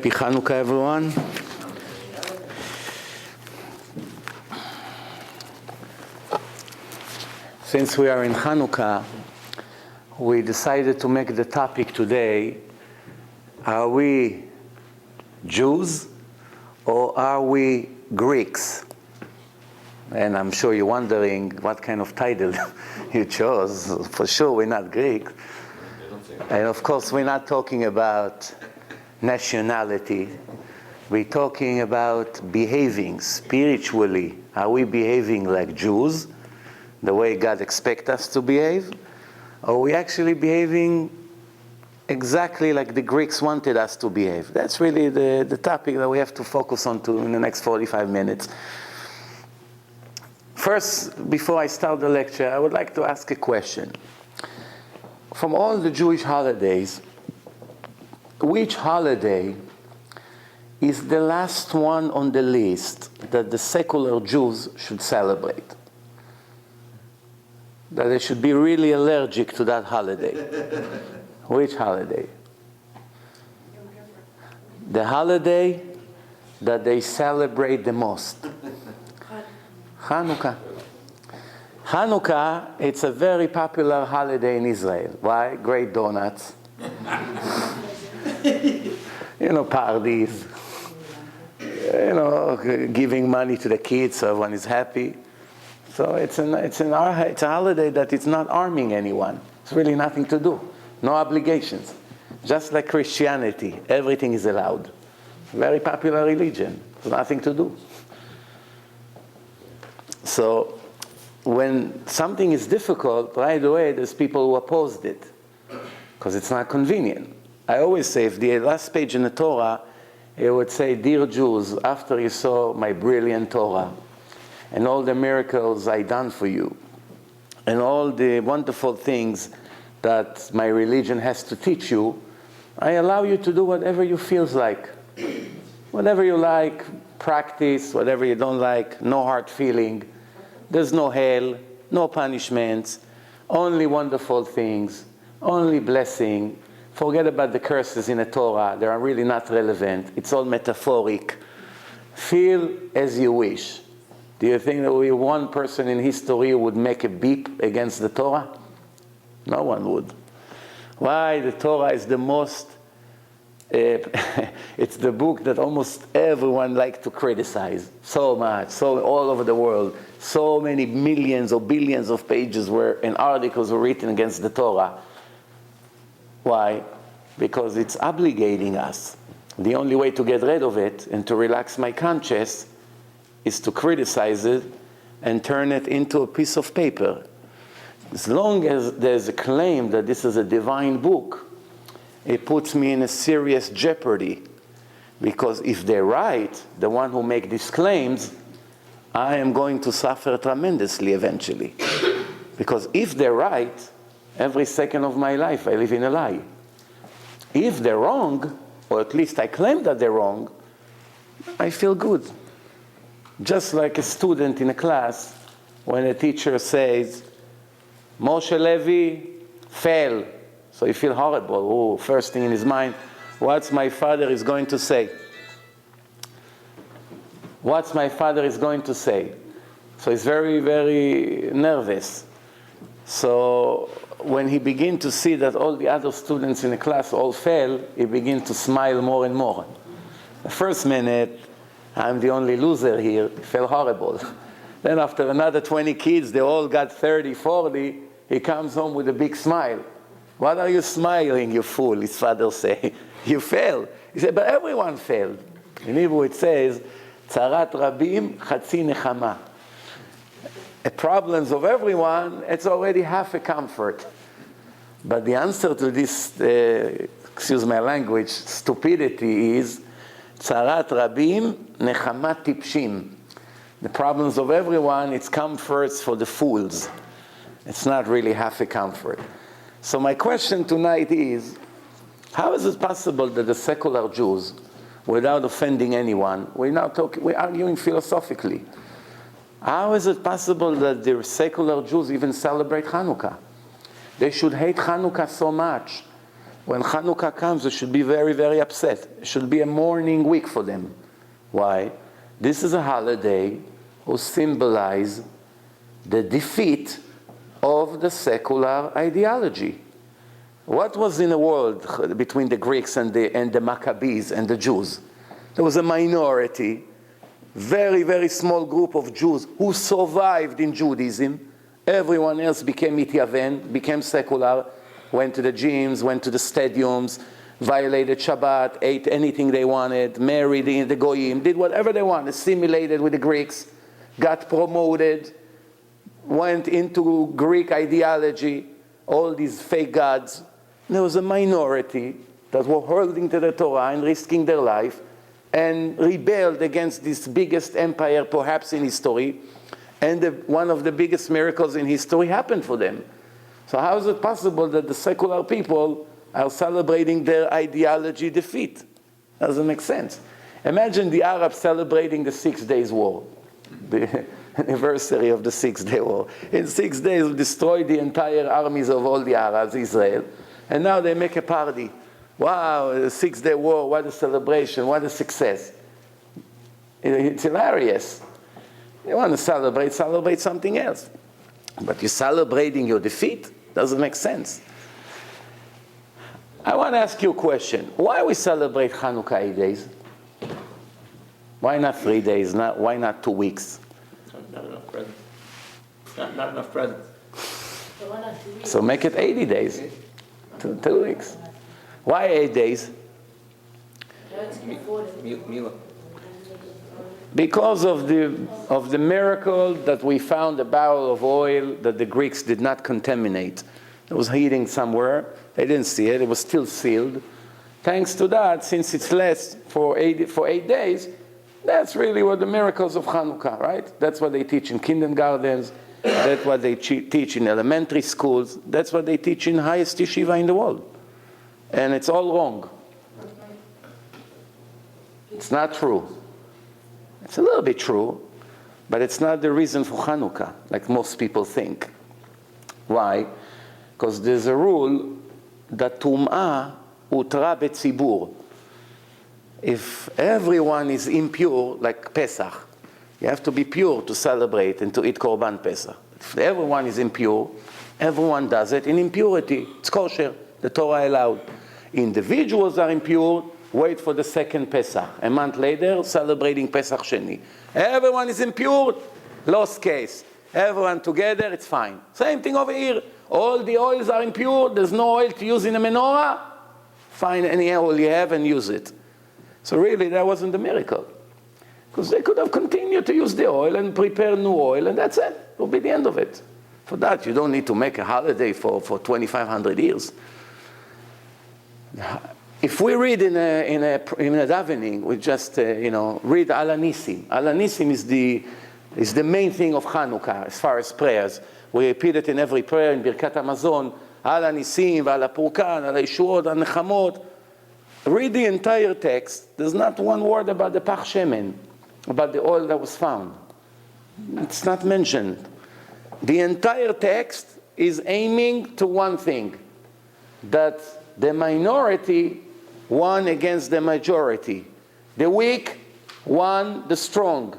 Happy Hanukkah, everyone. Since we are in Hanukkah, we decided to make the topic today, are we Jews or are we Greeks? And I'm sure you're wondering what kind of title you chose. For sure we're not Greeks. And of course we're not talking about nationality. We're talking about behaving spiritually. Are we behaving like Jews, the way God expects us to behave? Or are we actually behaving exactly like the Greeks wanted us to behave? That's really the topic that we have to focus on in the next 45 minutes. First, before I start the lecture, I would like to ask a question. From all the Jewish holidays, which holiday is the last one on the list that the secular Jews should celebrate? That they should be really allergic to that holiday. Which holiday? The holiday that they celebrate the most. Hanukkah. Hanukkah, it's a very popular holiday in Israel. Why? Great donuts. Parties. Giving money to the kids so everyone is happy. So it's a holiday that it's not harming anyone. It's really nothing to do. No obligations. Just like Christianity, everything is allowed. Very popular religion. There's nothing to do. So when something is difficult, right away there's people who opposed it because it's not convenient. I always say, if the last page in the Torah, it would say, "Dear Jews, after you saw my brilliant Torah and all the miracles I done for you and all the wonderful things that my religion has to teach you, I allow you to do whatever you feel like. Whatever you like, practice, whatever you don't like, no hard feeling. There's no hell, no punishments, only wonderful things, only blessing. Forget about the curses in the Torah. They are really not relevant. It's all metaphoric. Feel as you wish." Do you think that one person in history would make a beep against the Torah? No one would. Why? The Torah is the most, it's the book that almost everyone likes to criticize so much, so all over the world. So many millions or billions of pages and articles were written against the Torah. Why? Because it's obligating us. The only way to get rid of it and to relax my conscience is to criticize it and turn it into a piece of paper. As long as there's a claim that this is a divine book, it puts me in a serious jeopardy. Because if they're right, the one who make these claims, I am going to suffer tremendously eventually. Because if they're right, every second of my life I live in a lie. If they're wrong, or at least I claim that they're wrong, I feel good. Just like a student in a class, when a teacher says, "Moshe Levi fell," so you feel horrible. Oh, first thing in his mind, what's my father is going to say? What's my father is going to say? So he's very, very nervous. So when he begins to see that all the other students in the class all fail, he begins to smile more and more. The first minute, I'm the only loser here, it felt horrible. Then after another 20 kids, they all got 30, 40, he comes home with a big smile. "What are you smiling, you fool?" his father say. "You failed." He said, "But everyone failed." In Hebrew it says, "Tzarat rabim chatzi nechama." The problems of everyone, it's already half a comfort. But the answer to this, excuse my language, stupidity is, "Tzarat rabim nechama tipshim." The problems of everyone, it's comforts for the fools. It's not really half a comfort. So my question tonight is, how is it possible that the secular Jews, without offending anyone, we're arguing philosophically, how is it possible that the secular Jews even celebrate Hanukkah? They should hate Hanukkah so much When Hanukkah comes, they should be very, very upset. It should be a mourning week for them. Why? This is a holiday who symbolize the defeat of the secular ideology. What was in the world between the Greeks and the Maccabees and the Jews? There was a minority, very, very small group of Jews who survived in Judaism. Everyone else became mityaven, became secular, went to the gyms, went to the stadiums, violated Shabbat, ate anything they wanted, married in the Goyim, did whatever they wanted, assimilated with the Greeks, got promoted, went into Greek ideology, all these fake gods. There was a minority that were holding to the Torah and risking their life and rebelled against this biggest empire perhaps in history, and one of the biggest miracles in history happened for them. So how is it possible that the secular people are celebrating their ideology defeat? Doesn't make sense. Imagine the Arabs celebrating the 6 Days War, the anniversary of the 6 Day War. In 6 days, we destroyed the entire armies of all the Arabs, Israel, and now they make a party. Wow, the 6 Day War, what a celebration, what a success. It's hilarious. You want to celebrate something else. But you're celebrating your defeat? Doesn't make sense. I want to ask you a question. Why we celebrate Hanukkah 8 days? Why not 3 days? Why not 2 weeks? Not enough presents. Not enough presents. So make it 80 days. 2 weeks. Why 8 days? Mila. Because of the miracle that we found a barrel of oil that the Greeks did not contaminate. It was heating somewhere. They didn't see it. It was still sealed. Thanks to that, since it's lasts for 8 days, that's really what the miracles of Hanukkah, right? That's what they teach in kindergartens. That's what they teach in elementary schools. That's what they teach in highest yeshiva in the world. And it's all wrong. It's not true. It's a little bit true, but it's not the reason for Hanukkah, like most people think. Why? Because there's a rule that tum'ah utra betzibur. If everyone is impure, like Pesach, you have to be pure to celebrate and to eat Korban Pesach. If everyone is impure, everyone does it in impurity. It's kosher. The Torah allowed. Individuals are impure, wait for the second Pesach. A month later, celebrating Pesach Sheni. Everyone is impure, lost case. Everyone together, it's fine. Same thing over here. All the oils are impure, there's no oil to use in a menorah. Find any oil you have and use it. So really, that wasn't the miracle. Because they could have continued to use the oil and prepare new oil, and that's it. It will be the end of it. For that, you don't need to make a holiday for 2,500 years. If we read in a davening, we just read Al Nisim. Al Nisim is the main thing of Hanukkah as far as prayers. We repeat it in every prayer in Birkat Hamazon. Al Nisim, Al Purkan, Al Yeshuot, Al Nechamot. Read the entire text. There's not one word about the Pach Shemen, about the oil that was found. It's not mentioned. The entire text is aiming to one thing, that the minority won against the majority. The weak won the strong.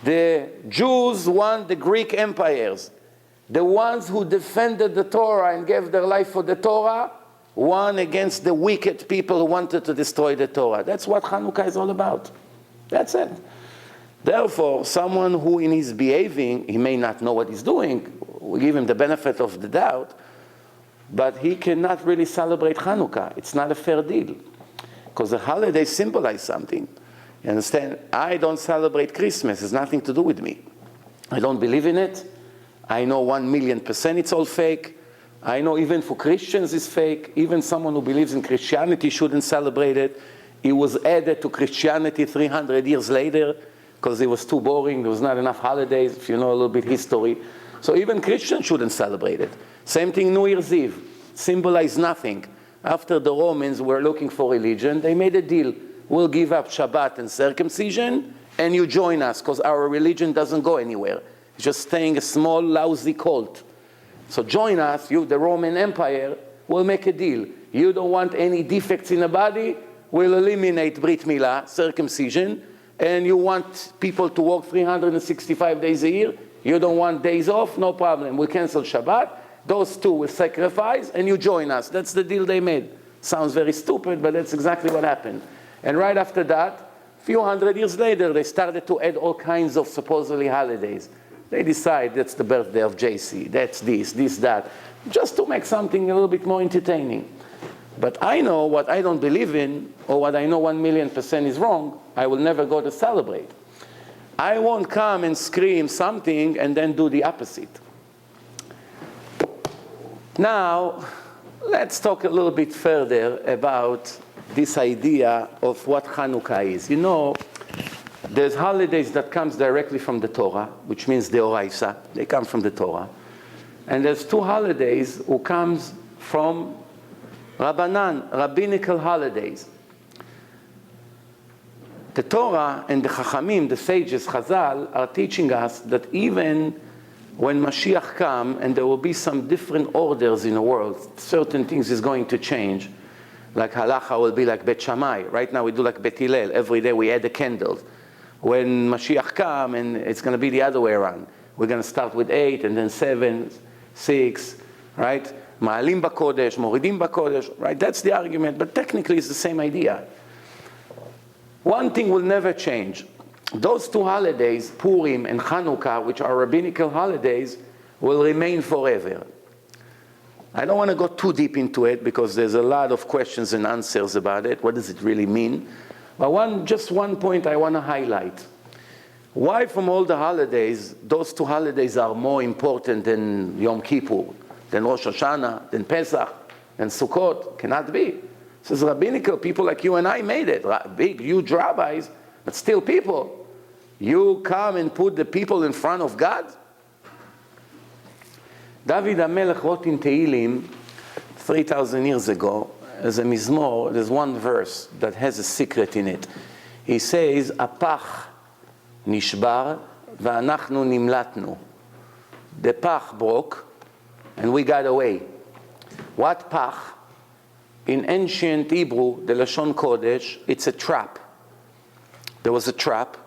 The Jews won the Greek empires. The ones who defended the Torah and gave their life for the Torah won against the wicked people who wanted to destroy the Torah. That's what Hanukkah is all about. That's it. Therefore, someone who in his behaving, he may not know what he's doing, we give him the benefit of the doubt, but he cannot really celebrate Hanukkah. It's not a fair deal. Because the holidays symbolize something. You understand? I don't celebrate Christmas. It has nothing to do with me. I don't believe in it. I know 1,000,000% it's all fake. I know even for Christians it's fake. Even someone who believes in Christianity shouldn't celebrate it. It was added to Christianity 300 years later because it was too boring. There was not enough holidays, if you know a little bit history. So even Christians shouldn't celebrate it. Same thing New Year's Eve. Symbolized nothing. After the Romans were looking for religion, they made a deal. We'll give up Shabbat and circumcision, and you join us, because our religion doesn't go anywhere. It's just staying a small, lousy cult. So join us, you, the Roman Empire, we'll make a deal. You don't want any defects in the body, we'll eliminate Brit Milah, circumcision, and you want people to work 365 days a year, you don't want days off, no problem, we cancel Shabbat, those two will sacrifice, and you join us. That's the deal they made. Sounds very stupid, but that's exactly what happened. And right after that, a few hundred years later, they started to add all kinds of supposedly holidays. They decide that's the birthday of JC, that's this, that, just to make something a little bit more entertaining. But I know what I don't believe in, or what I know 1,000,000% is wrong, I will never go to celebrate. I won't come and scream something and then do the opposite. Now, let's talk a little bit further about this idea of what Hanukkah is. You know, there's holidays that comes directly from the Torah, which means the Oraisa. They come from the Torah. And there's two holidays who comes from Rabbanan, rabbinical holidays. The Torah and the Chachamim, the sages, Chazal, are teaching us that even when Mashiach comes and there will be some different orders in the world, certain things is going to change. Like halacha will be like Bet Shammai. Right now we do like Bet Hillel. Every day we add a candle. When Mashiach comes, and it's going to be the other way around. We're going to start with 8 and then 7, 6, right? Ma'alim b'kodesh, moridim b'kodesh, right? That's the argument, but technically it's the same idea. One thing will never change. Those two holidays, Purim and Hanukkah, which are rabbinical holidays, will remain forever. I don't want to go too deep into it because there's a lot of questions and answers about it. What does it really mean? But just one point I want to highlight. Why from all the holidays, those two holidays are more important than Yom Kippur, than Rosh Hashanah, than Pesach, than Sukkot? Cannot be. This is rabbinical. People like you and I made it. Big, huge rabbis, but still people. You come and put the people in front of God? David HaMelech wrote in Tehillim 3,000 years ago, as a mizmor, there's one verse that has a secret in it. He says, Apach nishbar va'anachnu nimlatnu. The pach broke and we got away. What pach? In ancient Hebrew, the Lashon Kodesh, it's a trap. There was a trap.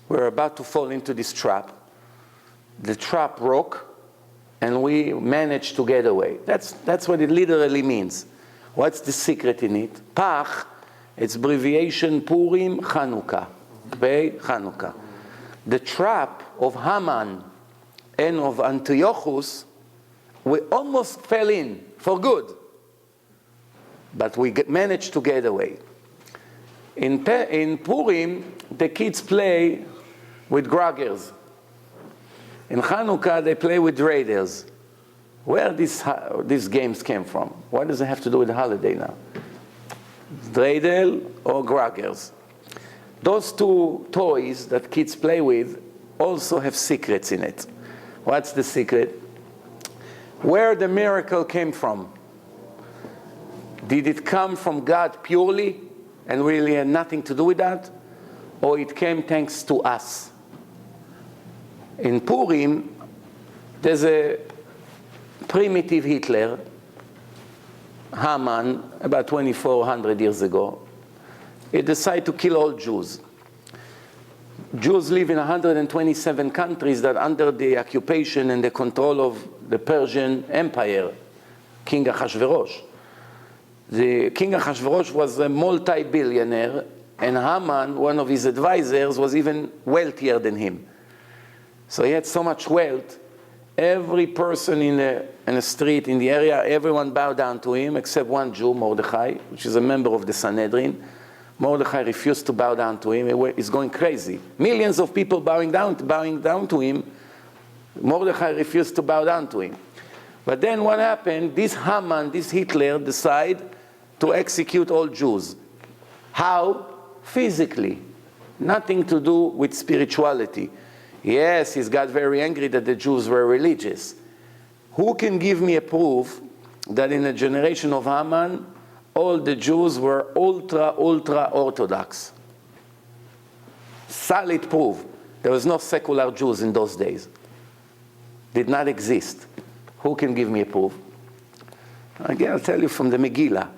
We're about to fall into this trap. The trap broke and we managed to get away. That's what it literally means. What's the secret in it? Pach, it's abbreviation Purim Hanukkah. Hanukkah. The trap of Haman and of Antiochus, we almost fell in for good. But we managed to get away. In Purim, the kids play with groggers. In Hanukkah, they play with raiders. Where these games came from? What does it have to do with the holiday now? Dreidel or groggers? Those two toys that kids play with also have secrets in it. What's the secret? Where the miracle came from? Did it come from God purely and really had nothing to do with that? Or it came thanks to us? In Purim, there's a primitive Hitler, Haman, about 2,400 years ago. He decided to kill all Jews. Jews live in 127 countries that are under the occupation and the control of the Persian Empire, King Ahasuerus. The King Ahasuerus was a multi-billionaire, and Haman, one of his advisors, was even wealthier than him. So he had so much wealth, every person in the street, in the area, everyone bowed down to him, except one Jew, Mordechai, which is a member of the Sanhedrin. Mordechai refused to bow down to him. He's going crazy. Millions of people bowing down to him. Mordechai refused to bow down to him. But then what happened? This Haman, this Hitler, decided to execute all Jews. How? Physically. Nothing to do with spirituality. Yes, he got very angry that the Jews were religious. Who can give me a proof that in the generation of Haman, all the Jews were ultra orthodox? Solid proof. There was no secular Jews in those days. Did not exist. Who can give me a proof? Again, I'll tell you from the Megillah.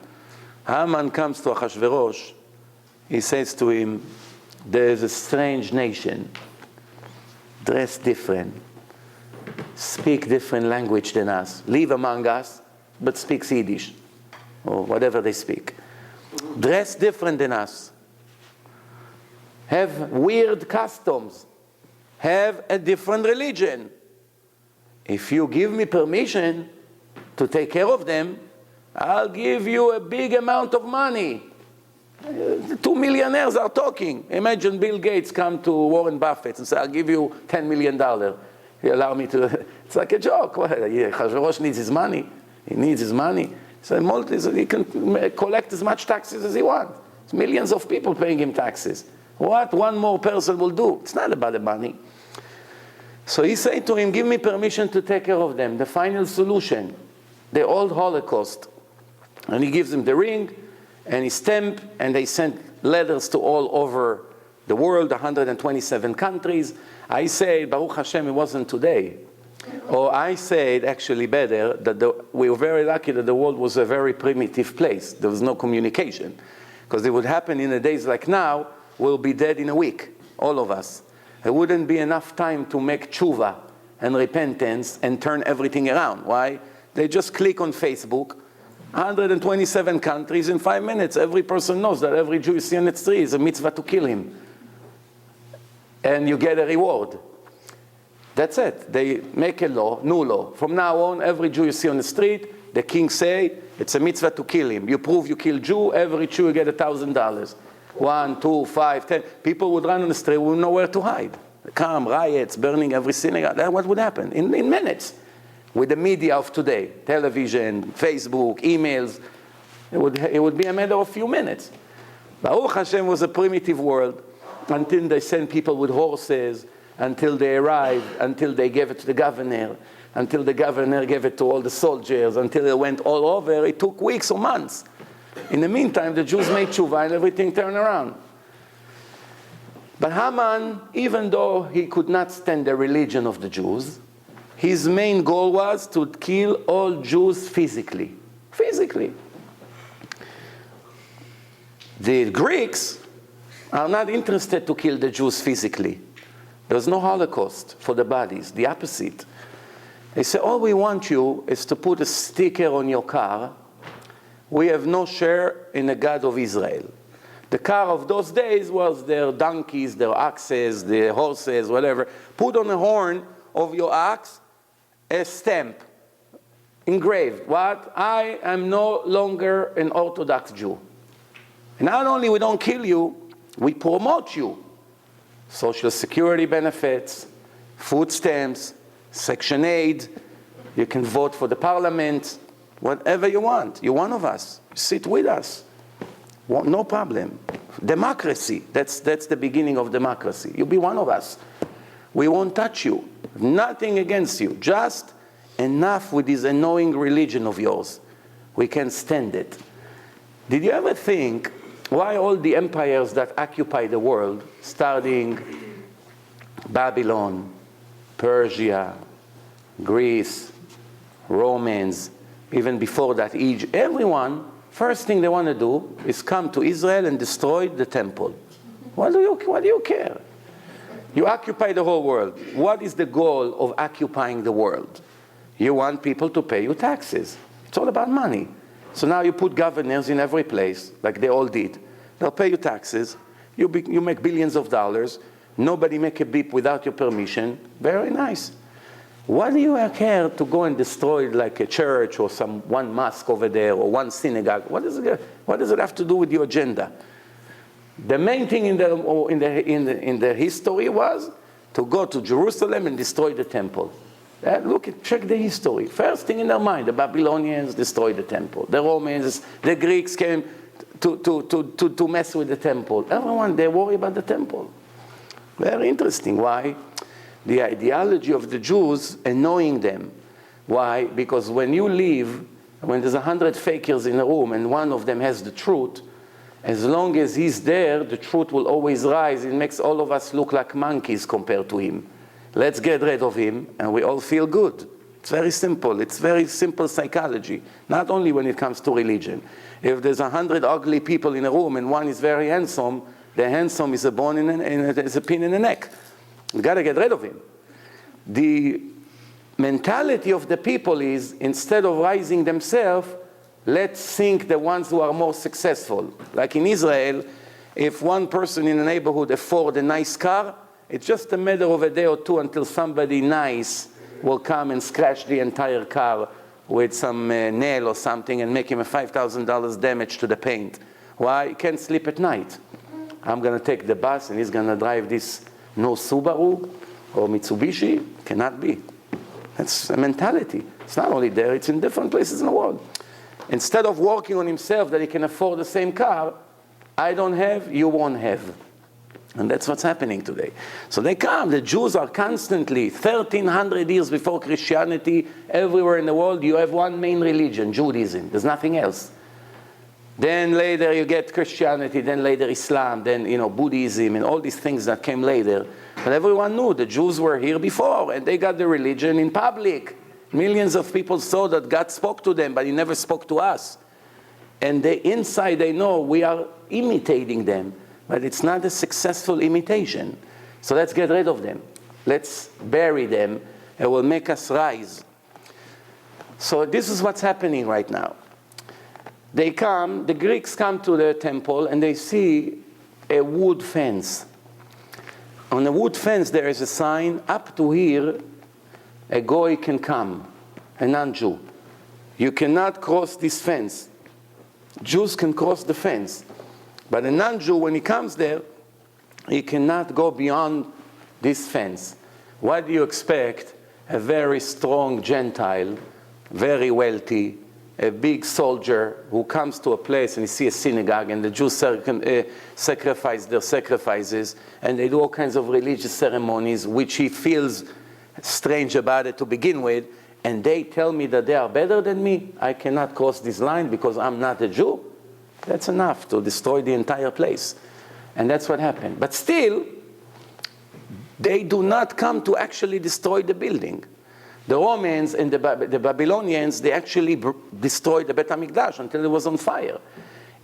Haman comes to Achashverosh. He says to him, there is a strange nation, dress different, speak different language than us, live among us, but speaks Yiddish, or whatever they speak. Dress different than us, have weird customs, have a different religion. If you give me permission to take care of them, I'll give you a big amount of money. The 2 millionaires are talking. Imagine Bill Gates come to Warren Buffett and say, I'll give you $10 million. You allow me to, it's like a joke. Achashverosh needs his money. He needs his money. So he can collect as much taxes as he wants. There's millions of people paying him taxes. What one more person will do? It's not about the money. So he said to him, give me permission to take care of them. The final solution, the old Holocaust. And he gives him the ring and his stamp, and they sent letters to all over the world, 127 countries. I say, Baruch Hashem, it wasn't today. Or I said, actually better, that we were very lucky that the world was a very primitive place. There was no communication. Because it would happen in the days like now, we'll be dead in a week, all of us. There wouldn't be enough time to make tshuva and repentance and turn everything around. Why? They just click on Facebook, 127 countries in 5 minutes. Every person knows that every Jew you see on the street is a mitzvah to kill him. And you get a reward. That's it. They make a law, new law. From now on, every Jew you see on the street, the king say, it's a mitzvah to kill him. You prove you kill Jew, every Jew you get $1,000. 1, 2, 5, 10. People would run on the street, wouldn't know where to hide. Come, riots, burning every synagogue. That's what would happen in minutes. With the media of today, television, Facebook, emails, it would be a matter of a few minutes. Baruch Hashem was a primitive world until they sent people with horses, until they arrived, until they gave it to the governor, until the governor gave it to all the soldiers, until it went all over. It took weeks or months. In the meantime, the Jews made tshuva and everything turned around. But Haman, even though he could not stand the religion of the Jews, his main goal was to kill all Jews physically. Physically. The Greeks are not interested to kill the Jews physically. There's no Holocaust for the bodies, the opposite. They say, all we want you is to put a sticker on your car. We have no share in the God of Israel. The car of those days was their donkeys, their oxes, their horses, whatever. Put on the horn of your ox a stamp, engraved. What? I am no longer an Orthodox Jew. And not only we don't kill you, we promote you. Social security benefits, food stamps, Section 8, you can vote for the parliament, whatever you want. You're one of us. Sit with us. No problem. Democracy, that's the beginning of democracy. You'll be one of us. We won't touch you. Nothing against you. Just enough with this annoying religion of yours. We can't stand it. Did you ever think why all the empires that occupy the world, starting Babylon, Persia, Greece, Romans, even before that Egypt, everyone, first thing they want to do is come to Israel and destroy the temple. What do you care? You occupy the whole world. What is the goal of occupying the world? You want people to pay you taxes. It's all about money. So now you put governors in every place, like they all did. They'll pay you taxes. You make billions of dollars. Nobody make a beep without your permission. Very nice. Why do you care to go and destroy like a church or one mosque over there or one synagogue? What does it have to do with your agenda? The main thing in the history was to go to Jerusalem and destroy the temple. Check the history. First thing in their mind, the Babylonians destroyed the temple. The Romans, the Greeks came to mess with the temple. Everyone, they worry about the temple. Very interesting. Why? The ideology of the Jews annoying them. Why? Because when you leave, when there's 100 fakers in a room and one of them has the truth, as long as he's there, the truth will always rise. It makes all of us look like monkeys compared to him. Let's get rid of him and we all feel good. It's very simple. It's very simple psychology, not only when it comes to religion. If there's 100 ugly people in a room and one is very handsome, the handsome is a bone is a pin in the neck. You got to get rid of him. The mentality of the people is, instead of rising themselves, let's think the ones who are more successful. Like in Israel, if one person in a neighborhood afford a nice car, it's just a matter of a day or two until somebody nice will come and scratch the entire car with some nail or something and make him a $5,000 damage to the paint. Why? He can't sleep at night. I'm going to take the bus and he's going to drive this no Subaru or Mitsubishi. Cannot be. That's a mentality. It's not only there, it's in different places in the world. Instead of working on himself that he can afford the same car, I don't have, you won't have. And that's what's happening today. So they come, the Jews are constantly, 1,300 years before Christianity, everywhere in the world, you have one main religion, Judaism. There's nothing else. Then later you get Christianity, then later Islam, then Buddhism, and all these things that came later. But everyone knew the Jews were here before, and they got the religion in public. Millions of people saw that God spoke to them, but he never spoke to us. And inside they know we are imitating them. But it's not a successful imitation. So let's get rid of them. Let's bury them. It will make us rise. So this is what's happening right now. The Greeks come to the temple and they see a wood fence. On the wood fence there is a sign, up to here a goy can come, a non-Jew. You cannot cross this fence. Jews can cross the fence. But a non-Jew, when he comes there, he cannot go beyond this fence. What do you expect? A very strong Gentile, very wealthy, a big soldier who comes to a place and he sees a synagogue and the Jews sacrifice their sacrifices and they do all kinds of religious ceremonies which he feels strange about it to begin with, and they tell me that they are better than me. I cannot cross this line because I'm not a Jew. That's enough to destroy the entire place. And that's what happened. But still, they do not come to actually destroy the building. The Romans and the Babylonians, they actually destroyed the Bet HaMikdash until it was on fire.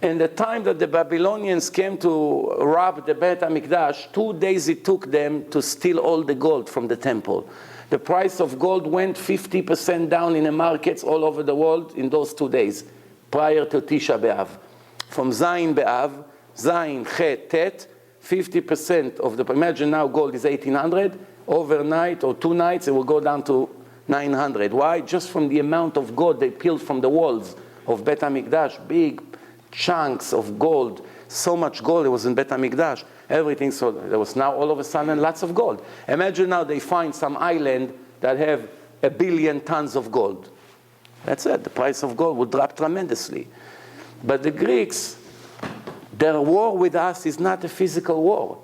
And the time that the Babylonians came to rob the Bet HaMikdash, 2 days it took them to steal all the gold from the temple. The price of gold went 50% down in the markets all over the world in those 2 days, prior to Tisha B'Av. From Zayin B'Av, Zayin, Chet, Tet, 50% of the, imagine now gold is 1,800, overnight or 2 nights it will go down to 900. Why? Just from the amount of gold they peeled from the walls of Bet HaMikdash, big chunks of gold, so much gold it was in Bet HaMikdash, everything, so there was now all of a sudden lots of gold. Imagine now they find some island that have 1 billion tons of gold. That's it, the price of gold would drop tremendously. But the Greeks, their war with us is not a physical war.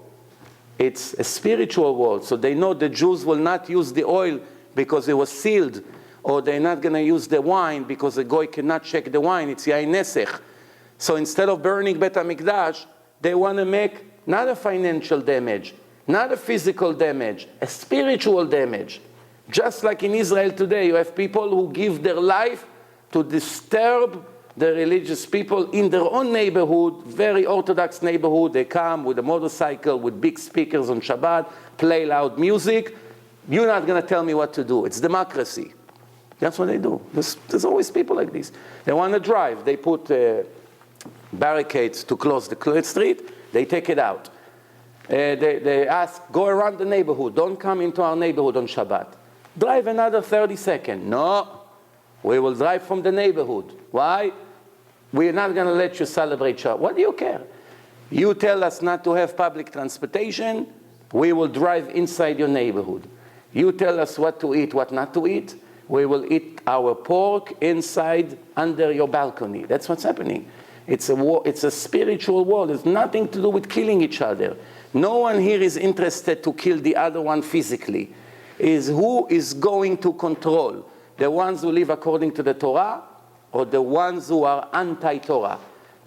It's a spiritual war. So they know the Jews will not use the oil because it was sealed, or they're not going to use the wine because the goy cannot check the wine. It's yain nesech. So instead of burning Bet HaMikdash, they want to make not a financial damage, not a physical damage, a spiritual damage. Just like in Israel today, you have people who give their life to disturb the religious people in their own neighborhood, very Orthodox neighborhood. They come with a motorcycle, with big speakers on Shabbat, play loud music. You're not going to tell me what to do. It's democracy. That's what they do. There's always people like this. They want to drive. They put barricades to close the street. They take it out. They ask, go around the neighborhood. Don't come into our neighborhood on Shabbat. Drive another 30 seconds. No. We will drive from the neighborhood. Why? We're not going to let you celebrate Shabbat. What do you care? You tell us not to have public transportation, we will drive inside your neighborhood. You tell us what to eat, what not to eat, we will eat our pork inside under your balcony. That's what's happening. It's a war. It's a spiritual war. There's nothing to do with killing each other. No one here is interested to kill the other one physically. Is who is going to control? The ones who live according to the Torah, or the ones who are anti-Torah.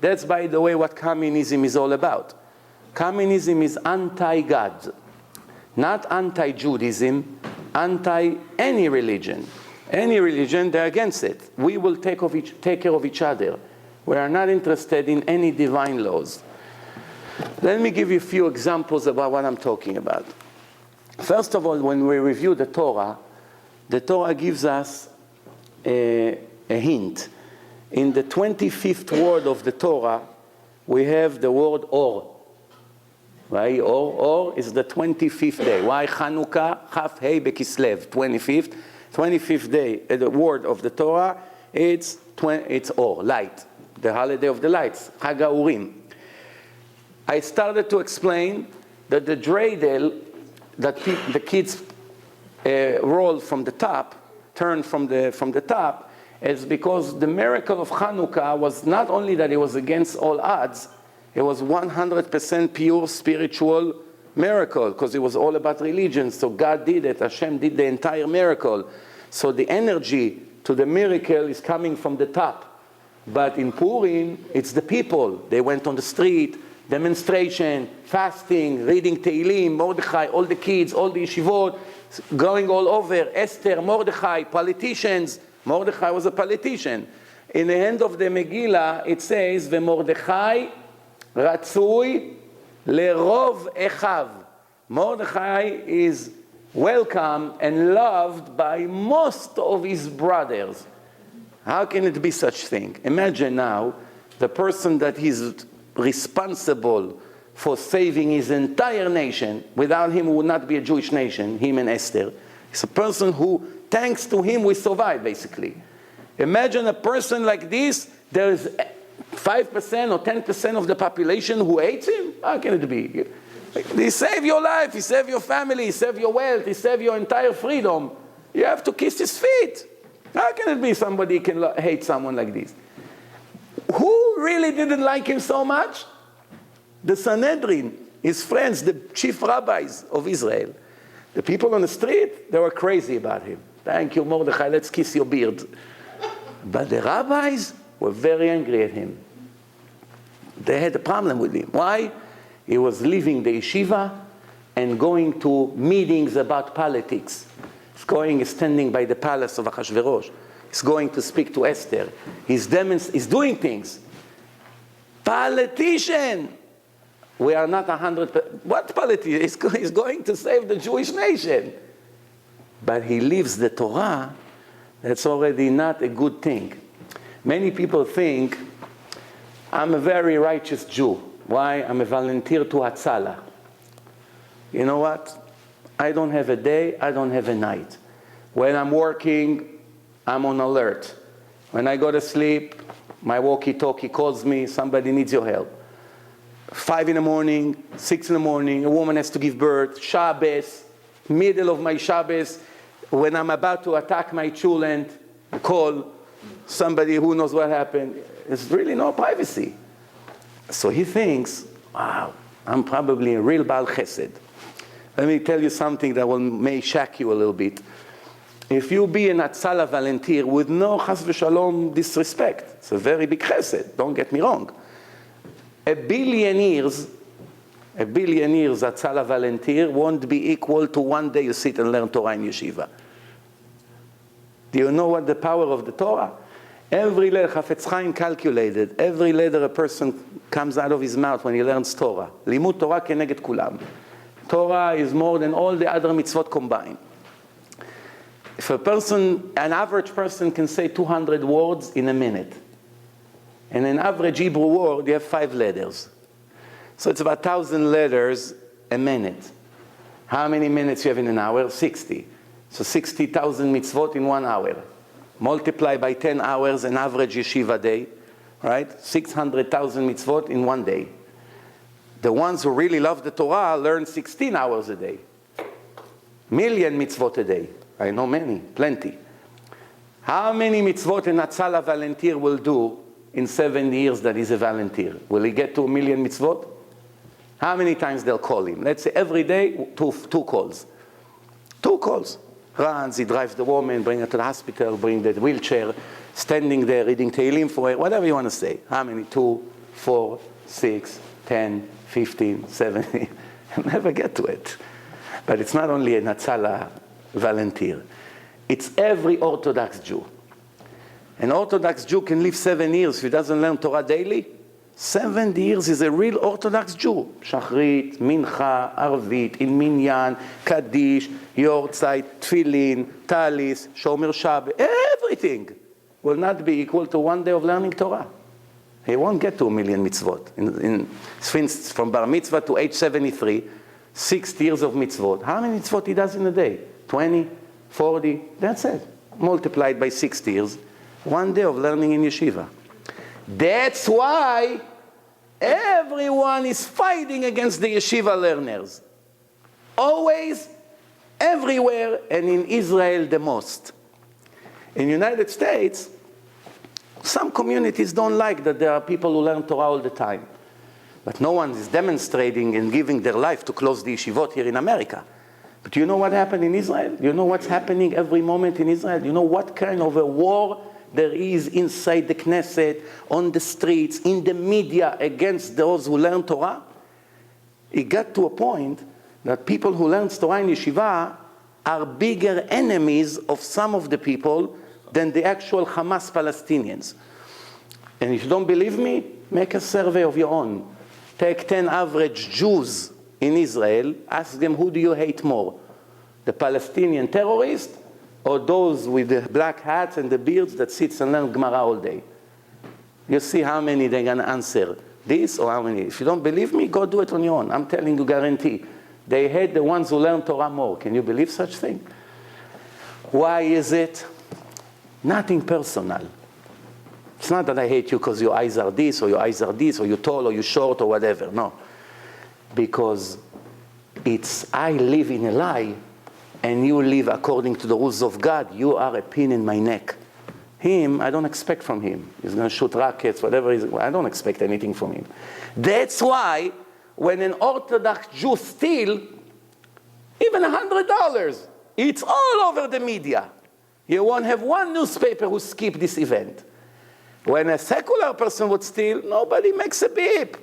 That's, by the way, what communism is all about. Communism is anti-God, not anti-Judaism, anti-any religion. Any religion, they're against it. We will take care of each other. We are not interested in any divine laws. Let me give you a few examples about what I'm talking about. First of all, when we review the Torah gives us a hint. In the 25th word of the Torah, we have the word Or. Right? Or is the 25th day. Why Hanukkah? Chaf Hei Bekislev, 25th. 25th day, the word of the Torah, it's Or, light. The holiday of the lights, Chag HaUrim. I started to explain that the dreidel that the kids roll from the top, turn from the top, is because the miracle of Hanukkah was not only that it was against all odds, it was 100% pure spiritual miracle, because it was all about religion. So God did it, Hashem did the entire miracle. So the energy to the miracle is coming from the top. But in Purim, it's the people. They went on the street, demonstration, fasting, reading Tehillim, Mordechai, all the kids, all the yeshivot, going all over, Esther, Mordechai, politicians. Mordechai was a politician. In the end of the Megillah, it says, "V'Mordechai ratzui lerov echav." Mordechai is welcome and loved by most of his brothers. How can it be such thing? Imagine now the person that is responsible for saving his entire nation. Without him, it would not be a Jewish nation, him and Esther. It's a person who, thanks to him, we survive, basically. Imagine a person like this, there's 5% or 10% of the population who hates him? How can it be? He saved your life, he saved your family, he saved your wealth, he saved your entire freedom. You have to kiss his feet. How can it be somebody can hate someone like this? Who really didn't like him so much? The Sanhedrin, his friends, the chief rabbis of Israel. The people on the street, they were crazy about him. Thank you, Mordechai, let's kiss your beard. But the rabbis were very angry at him. They had a problem with him. Why? He was leaving the yeshiva and going to meetings about politics. He's standing by the palace of Achashverosh. He's going to speak to Esther. He's doing things. Politician! We are not 100%. What politician? He's going to save the Jewish nation. But he leaves the Torah. That's already not a good thing. Many people think, I'm a very righteous Jew. Why? I'm a volunteer to Hatzalah. You know what? I don't have a day, I don't have a night. When I'm working, I'm on alert. When I go to sleep, my walkie-talkie calls me, somebody needs your help. 5 in the morning, 6 in the morning, a woman has to give birth, Shabbos, middle of my Shabbos, when I'm about to attack my children, call somebody who knows what happened. There's really no privacy. So he thinks, wow, I'm probably a real Baal Chesed. Let me tell you something that may shock you a little bit. If you be an Hatzalah volunteer with no chas v'shalom disrespect, it's a very big chesed, don't get me wrong. A billion years Hatzalah volunteer won't be equal to one day you sit and learn Torah in yeshiva. Do you know what the power of the Torah? Every letter, Chafetz Chaim calculated, every letter a person comes out of his mouth when he learns Torah. Limud Torah keneged kulam. Torah is more than all the other mitzvot combined. If an average person can say 200 words in a minute, and an average Hebrew word, you have 5 letters. So it's about 1,000 letters a minute. How many minutes you have in an hour? 60. So 60,000 mitzvot in 1 hour. Multiply by 10 hours, an average yeshiva day, right? 600,000 mitzvot in 1 day. The ones who really love the Torah learn 16 hours a day. Million mitzvot a day. I know many, plenty. How many mitzvot an Hatzalah volunteer will do in 7 years that he's a volunteer? Will he get to 1 million mitzvot? How many times they'll call him? Let's say every day, two calls. 2 calls. Runs, he drives the woman, bring her to the hospital, bring the wheelchair, standing there, reading Tehillim for her, whatever you want to say. How many? 2, 4, 6, 10, 15, 17. I'll never get to it. But it's not only a Hatzalah volunteer. It's every Orthodox Jew. An Orthodox Jew can live 7 years if he doesn't learn Torah daily. 7 years is a real Orthodox Jew. Shachrit, Mincha, Arvit, in Minyan, Kaddish, Yortzeit, Tfilin, Talis, Shomer Shab, everything will not be equal to 1 day of learning Torah. He won't get to 1,000,000 mitzvot. From Bar Mitzvah to age 73, 60 years of mitzvot. How many mitzvot he does in a day? 20, 40, that's it. Multiplied by 60 years. 1 day of learning in yeshiva. That's why everyone is fighting against the yeshiva learners. Always, everywhere, and in Israel the most. In the United States, some communities don't like that there are people who learn Torah all the time. But no one is demonstrating and giving their life to close the yeshivot here in America. But you know what happened in Israel? You know what's happening every moment in Israel? You know what kind of a war there is inside the Knesset, on the streets, in the media against those who learn Torah? It got to a point that people who learn Torah in yeshiva are bigger enemies of some of the people than the actual Hamas Palestinians. And if you don't believe me, make a survey of your own. Take 10 average Jews in Israel, ask them who do you hate more? The Palestinian terrorists or those with the black hats and the beards that sits and learn Gemara all day? You see how many they're going to answer this or how many. If you don't believe me, go do it on your own. I'm telling you, guarantee. They hate the ones who learn Torah more. Can you believe such thing? Why is it? Nothing personal. It's not that I hate you because your eyes are this, or your eyes are this, or you're tall, or you're short, or whatever. No. Because it's I live in a lie, and you live according to the rules of God. You are a pin in my neck. Him, I don't expect from him. He's going to shoot rockets, whatever. I don't expect anything from him. That's why when an Orthodox Jew steals even $100, it's all over the media. You won't have one newspaper who skipped this event. When a secular person would steal, nobody makes a beep.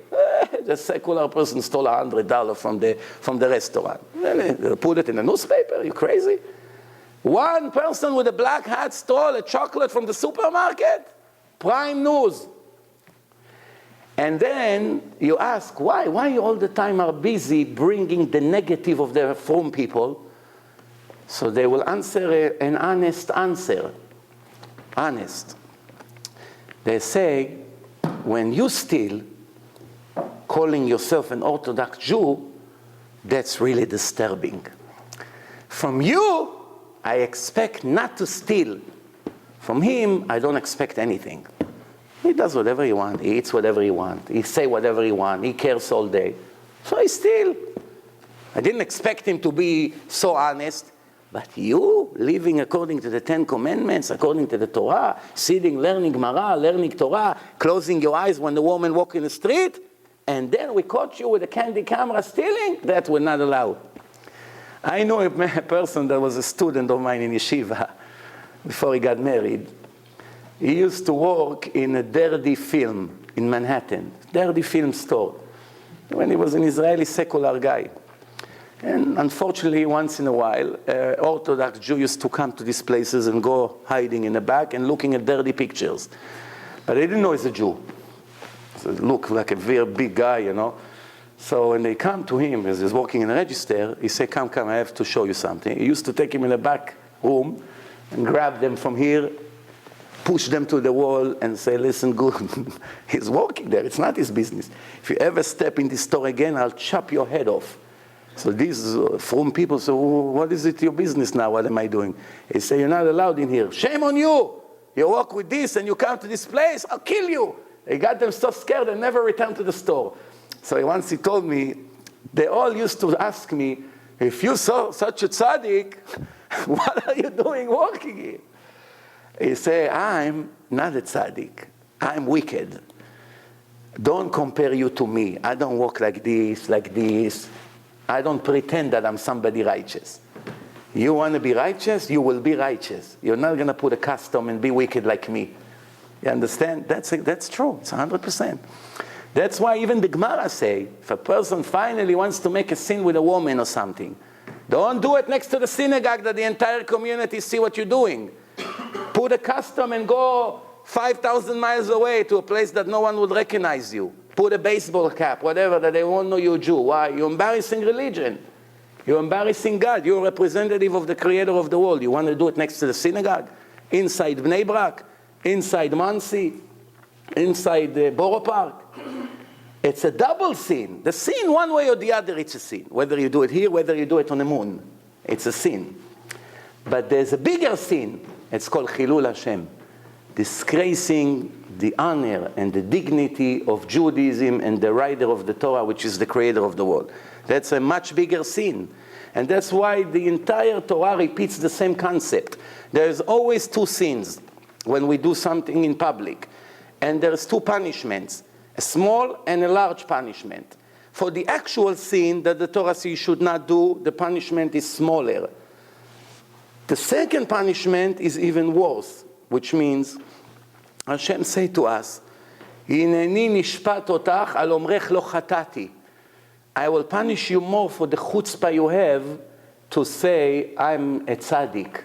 The secular person stole $100 from the restaurant. They put it in the newspaper. Are you crazy? One person with a black hat stole a chocolate from the supermarket. Prime news. And then you ask, why? Why you all the time are busy bringing the negative of the from people? So they will answer an honest answer. Honest. They say, when you steal, calling yourself an Orthodox Jew, that's really disturbing. From you, I expect not to steal. From him, I don't expect anything. He does whatever he wants. He eats whatever he wants. He say whatever he wants. He cares all day. So I steal. I didn't expect him to be so honest. But you, living according to the 10 Commandments, according to the Torah, sitting, learning Gemara, learning Torah, closing your eyes when the woman walks in the street, and then we caught you with a candy camera stealing, that we're not allowed. I know a person that was a student of mine in yeshiva before he got married. He used to work in a dirty film in Manhattan, dirty film store, when he was an Israeli secular guy. And unfortunately, once in a while, Orthodox Jews used to come to these places and go hiding in the back and looking at dirty pictures. But they didn't know he's a Jew. So he looked like a very big guy, you know. So when they come to him, as he's working in the register, he said, come, I have to show you something. He used to take him in the back room and grab them from here, push them to the wall and say, listen, good, he's working there. It's not his business. If you ever step in this store again, I'll chop your head off. So these from people say, what is it your business now? What am I doing? He say, you're not allowed in here. Shame on you. You walk with this and you come to this place, I'll kill you. They got them so scared they never returned to the store. So once he told me, they all used to ask me, if you saw such a tzaddik, what are you doing working here? He say, I'm not a tzaddik. I'm wicked. Don't compare you to me. I don't walk like this, like this. I don't pretend that I'm somebody righteous. You want to be righteous? You will be righteous. You're not going to put a custom and be wicked like me. You understand? That's true. It's 100%. That's why even the Gemara say, if a person finally wants to make a sin with a woman or something, Don't do it next to the synagogue that the entire community see what you're doing. Put a custom and go 5,000 miles away to a place that no one would recognize you. Put a baseball cap, whatever, that they won't know you're a Jew. Why? You're embarrassing religion. You're embarrassing God. You're a representative of the creator of the world. You want to do it next to the synagogue? Inside Bnei Brak? Inside Muncie? Inside Borough Park? It's a double sin. The sin, one way or the other, it's a sin. Whether you do it here, whether you do it on the moon. It's a sin. But there's a bigger sin. It's called Chilul Hashem. Disgracing the honor and the dignity of Judaism and the writer of the Torah, which is the creator of the world. That's a much bigger sin. And that's why the entire Torah repeats the same concept. There's always two sins when we do something in public. And there's two punishments, a small and a large punishment. For the actual sin that the Torah says you should not do, the punishment is smaller. The second punishment is even worse, which means Hashem say to us, Hineni nishpat otach al omrech lo chatati. I will punish you more for the chutzpah you have to say, I'm a tzaddik.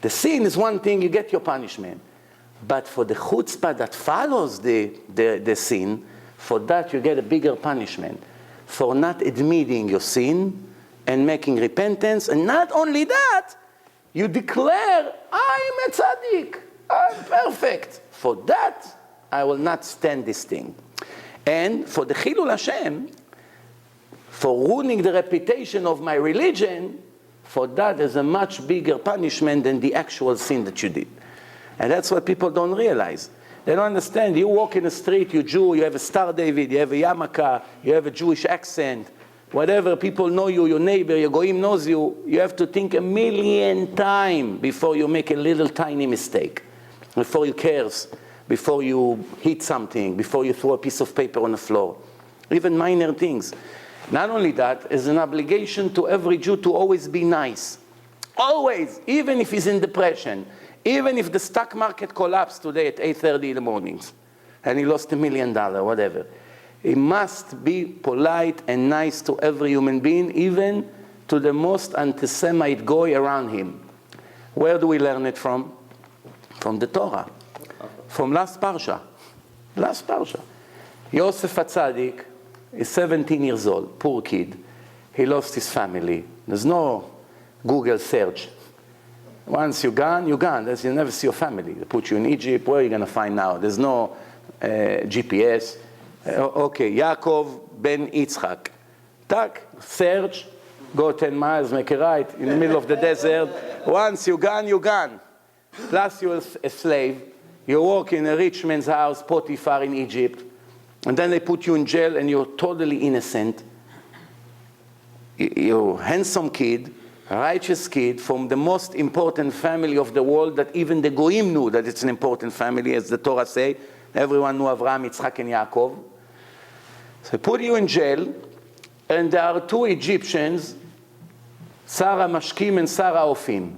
The sin is one thing, you get your punishment. But for the chutzpah that follows the sin, for that you get a bigger punishment. For not admitting your sin and making repentance. And not only that, you declare, I'm a tzaddik. I'm perfect. For that, I will not stand this thing. And for the Chilul Hashem, for ruining the reputation of my religion, for that is a much bigger punishment than the actual sin that you did. And that's what people don't realize. They don't understand. You walk in the street, you're Jew, you have a Star David, you have a yarmulke, you have a Jewish accent, whatever, people know you, your neighbor, your goyim knows you, you have to think 1,000,000 times before you make a little tiny mistake, before you curse, before you hit something, before you throw a piece of paper on the floor. Even minor things. Not only that, it's an obligation to every Jew to always be nice. Always, even if he's in depression. Even if the stock market collapsed today at 8:30 in the mornings and he lost $1 million, whatever. He must be polite and nice to every human being, even to the most anti-Semite goy around him. Where do we learn it from? From the Torah. From last Parsha. Last Parsha. Yosef HaTzadik is 17 years old, poor kid. He lost his family. There's no Google search. Once you're gone, you're gone. You never see your family. They put you in Egypt. Where are you going to find now? There's no GPS. Okay, Yaakov ben Yitzchak. Tak, search, go 10 miles, make a right in the middle of the desert. Once you're gone, you're gone. Plus you're a slave. You work in a rich man's house, Potiphar in Egypt. And then they put you in jail and you're totally innocent. You're a handsome kid. A righteous kid from the most important family of the world that even the Goyim knew that it's an important family, as the Torah say. Everyone knew Avraham, Yitzchak, and Yaakov. So they put you in jail, and there are two Egyptians, Sarah Mashkim and Sarah Ofim.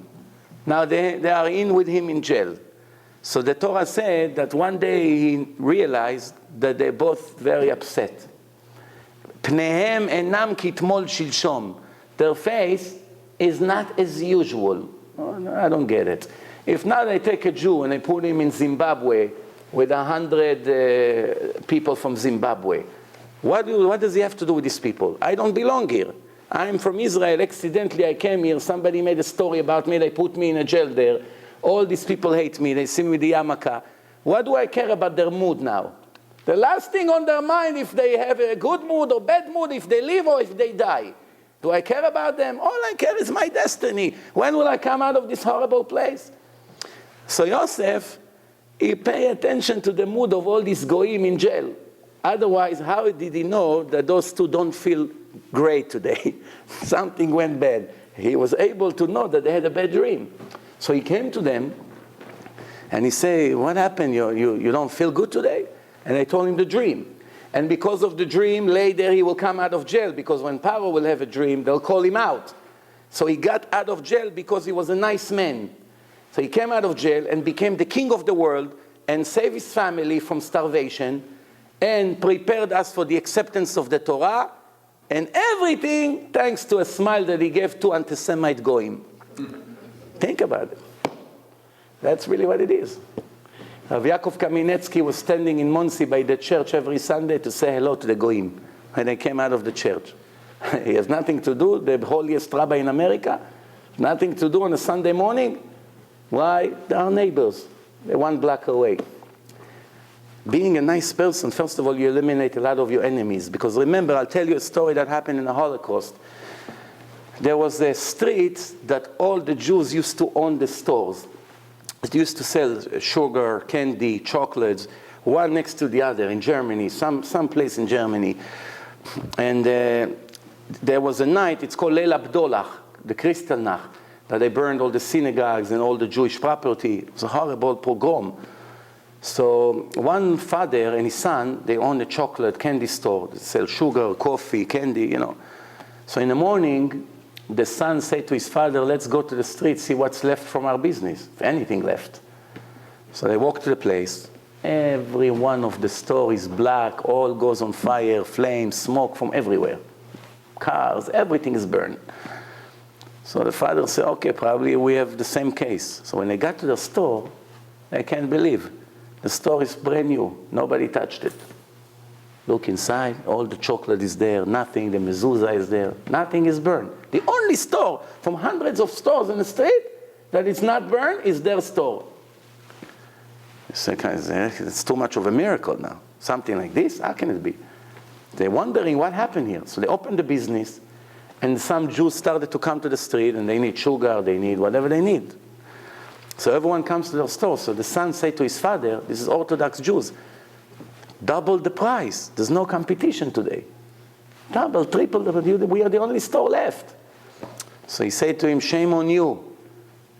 Now they are in with him in jail. So the Torah said that one day he realized that they're both very upset. Pnehem enam kitmol shilshom. Their face is not as usual. Oh, I don't get it. If now they take a Jew and they put him in Zimbabwe with 100 people from Zimbabwe, what does he have to do with these people? I don't belong here. I'm from Israel. Accidentally I came here. Somebody made a story about me. They put me in a jail there. All these people hate me. They see me with the yarmulke. What do I care about their mood now? The last thing on their mind, if they have a good mood or bad mood, if they live or if they die. Do I care about them? All I care is my destiny. When will I come out of this horrible place? So Yosef, he paid attention to the mood of all these goyim in jail. Otherwise, how did he know that those two don't feel great today? Something went bad. He was able to know that they had a bad dream. So he came to them and he said, what happened? You don't feel good today? And they told him the dream. And because of the dream, later he will come out of jail, because when Paro will have a dream, they'll call him out. So he got out of jail because he was a nice man. So he came out of jail and became the king of the world and saved his family from starvation and prepared us for the acceptance of the Torah And everything thanks to a smile that he gave to anti-Semite goyim. Think about it. That's really what it is. Rav Yaakov Kaminetsky was standing in Monsey by the church every Sunday to say hello to the goyim when they came out of the church. He has nothing to do, the holiest rabbi in America, nothing to do on a Sunday morning. Why? They are neighbors. They're 1 block away. Being a nice person, first of all, you eliminate a lot of your enemies. Because remember, I'll tell you a story that happened in the Holocaust. There was a street that all the Jews used to own the stores. It used to sell sugar, candy, chocolates, one next to the other in Germany, some place in Germany. And there was a night, it's called Leil Abdollah, the Kristallnacht, that they burned all the synagogues and all the Jewish property. It was a horrible pogrom. So one father and his son, they own a chocolate candy store. They sell sugar, coffee, candy, you know. So in the morning, the son said to his father, let's go to the street, see what's left from our business, if anything left. So they walk to the place. Every one of the store is black, all goes on fire, flames, smoke from everywhere. Cars, everything is burned. So the father said, okay, probably we have the same case. So when they got to the store, they can't believe. The store is brand new. Nobody touched it. Look inside, all the chocolate is there, nothing, the mezuzah is there, nothing is burned. The only store from hundreds of stores in the street that is not burned is their store. It's too much of a miracle now. Something like this, how can it be? They're wondering what happened here. So they opened the business, and some Jews started to come to the street, and they need sugar, they need whatever they need. So everyone comes to their store. So the son said to his father, this is Orthodox Jews, double the price. There's no competition today. Double, triple, we are the only store left. So he said to him, shame on you.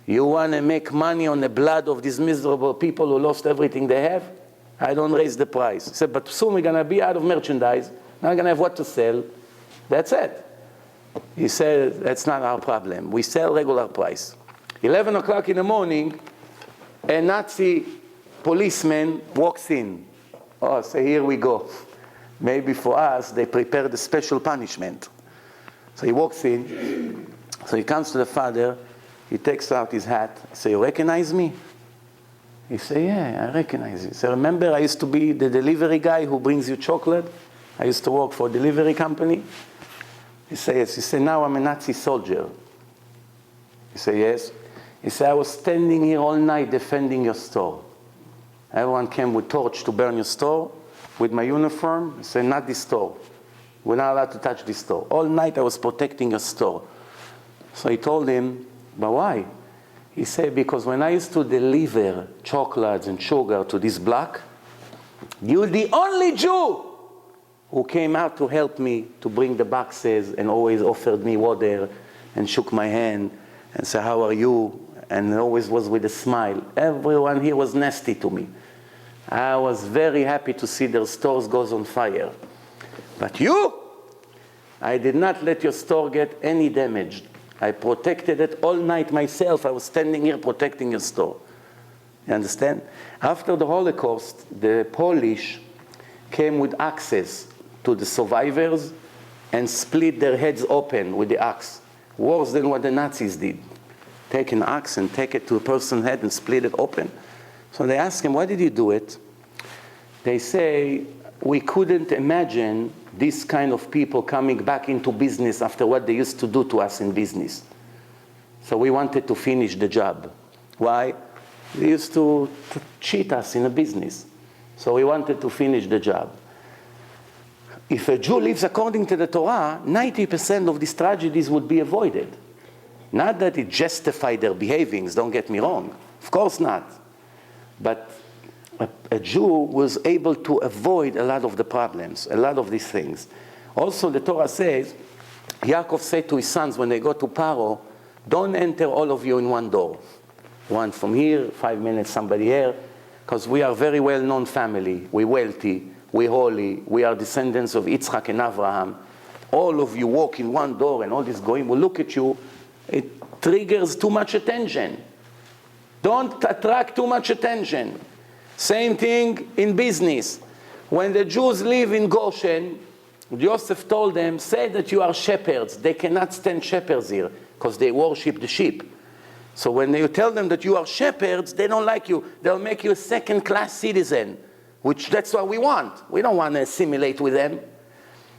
You want to make money on the blood of these miserable people who lost everything they have? I don't raise the price. He said, but soon we're going to be out of merchandise. Not going to have what to sell. That's it. He said, that's not our problem. We sell regular price. 11 o'clock in the morning, a Nazi policeman walks in. Oh, so here we go. Maybe for us, they prepared a special punishment. So he walks in. So he comes to the father. He takes out his hat. He says, you recognize me? He says, yeah, I recognize you. He says, remember I used to be the delivery guy who brings you chocolate? I used to work for a delivery company. He says, yes. He said, now I'm a Nazi soldier. He said, yes. He said, I was standing here all night defending your store. Everyone came with torch to burn your store with my uniform. He said, not this store. We're not allowed to touch this store. All night I was protecting your store. So he told him, but why? He said, because when I used to deliver chocolates and sugar to this block, you're the only Jew who came out to help me to bring the boxes and always offered me water and shook my hand and said, how are you? And always was with a smile. Everyone here was nasty to me. I was very happy to see their stores goes on fire. But you, I did not let your store get any damage. I protected it all night myself. I was standing here protecting your store. You understand? After the Holocaust, the Polish came with axes to the survivors and split their heads open with the axe. Worse than what the Nazis did. Take an axe and take it to a person's head and split it open. So they ask him, why did you do it? They say, we couldn't imagine this kind of people coming back into business after what they used to do to us in business. So we wanted to finish the job. Why? They used to cheat us in a business. So we wanted to finish the job. If a Jew lives according to the Torah, 90% of these tragedies would be avoided. Not that it justified their behavings, don't get me wrong. Of course not. But a Jew was able to avoid a lot of the problems, a lot of these things. Also, the Torah says, Yaakov said to his sons when they go to Paro, don't enter all of you in one door. One from here, 5 minutes somebody here, because we are very well-known family. We're wealthy, we're holy, we are descendants of Yitzchak and Abraham. All of you walk in one door and all this going will look at you. It triggers too much attention. Don't attract too much attention. Same thing in business. When the Jews live in Goshen, Joseph told them, say that you are shepherds. They cannot stand shepherds here because they worship the sheep. So when you tell them that you are shepherds, they don't like you. They'll make you a second-class citizen, which that's what we want. We don't want to assimilate with them.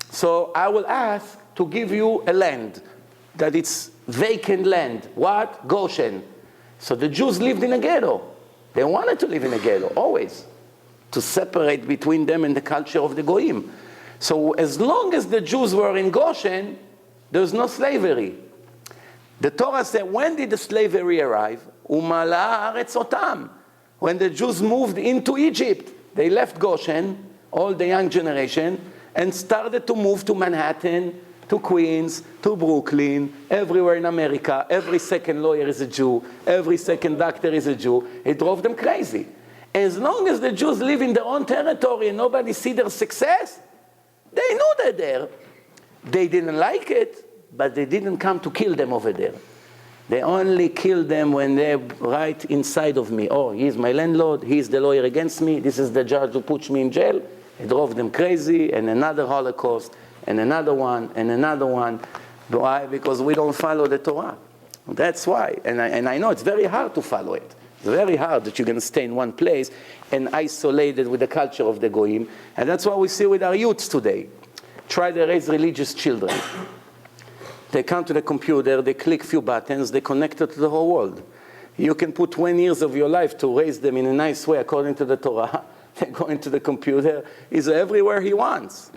So I will ask to give you a land, that it's vacant land. What? Goshen. So the Jews lived in a ghetto. They wanted to live in a ghetto, always, to separate between them and the culture of the Goyim. So as long as the Jews were in Goshen, there was no slavery. The Torah said, when did the slavery arrive? Umala haaretz otam. When the Jews moved into Egypt, they left Goshen, all the young generation, and started to move to Manhattan, to Queens, to Brooklyn, everywhere in America. Every second lawyer is a Jew. Every second doctor is a Jew. It drove them crazy. As long as the Jews live in their own territory and nobody see their success, they knew they're there. They didn't like it, but they didn't come to kill them over there. They only killed them when they're right inside of me. Oh, he's my landlord, he's the lawyer against me, this is the judge who puts me in jail. It drove them crazy, and another Holocaust, and another one, and another one. Why? Because we don't follow the Torah. That's why. And I know it's very hard to follow it. It's very hard that you're going to stay in one place and isolated with the culture of the Goyim. And that's what we see with our youths today. Try to raise religious children. They come to the computer, they click a few buttons, they connect it to the whole world. You can put 20 years of your life to raise them in a nice way according to the Torah. They go into the computer, he's everywhere he wants.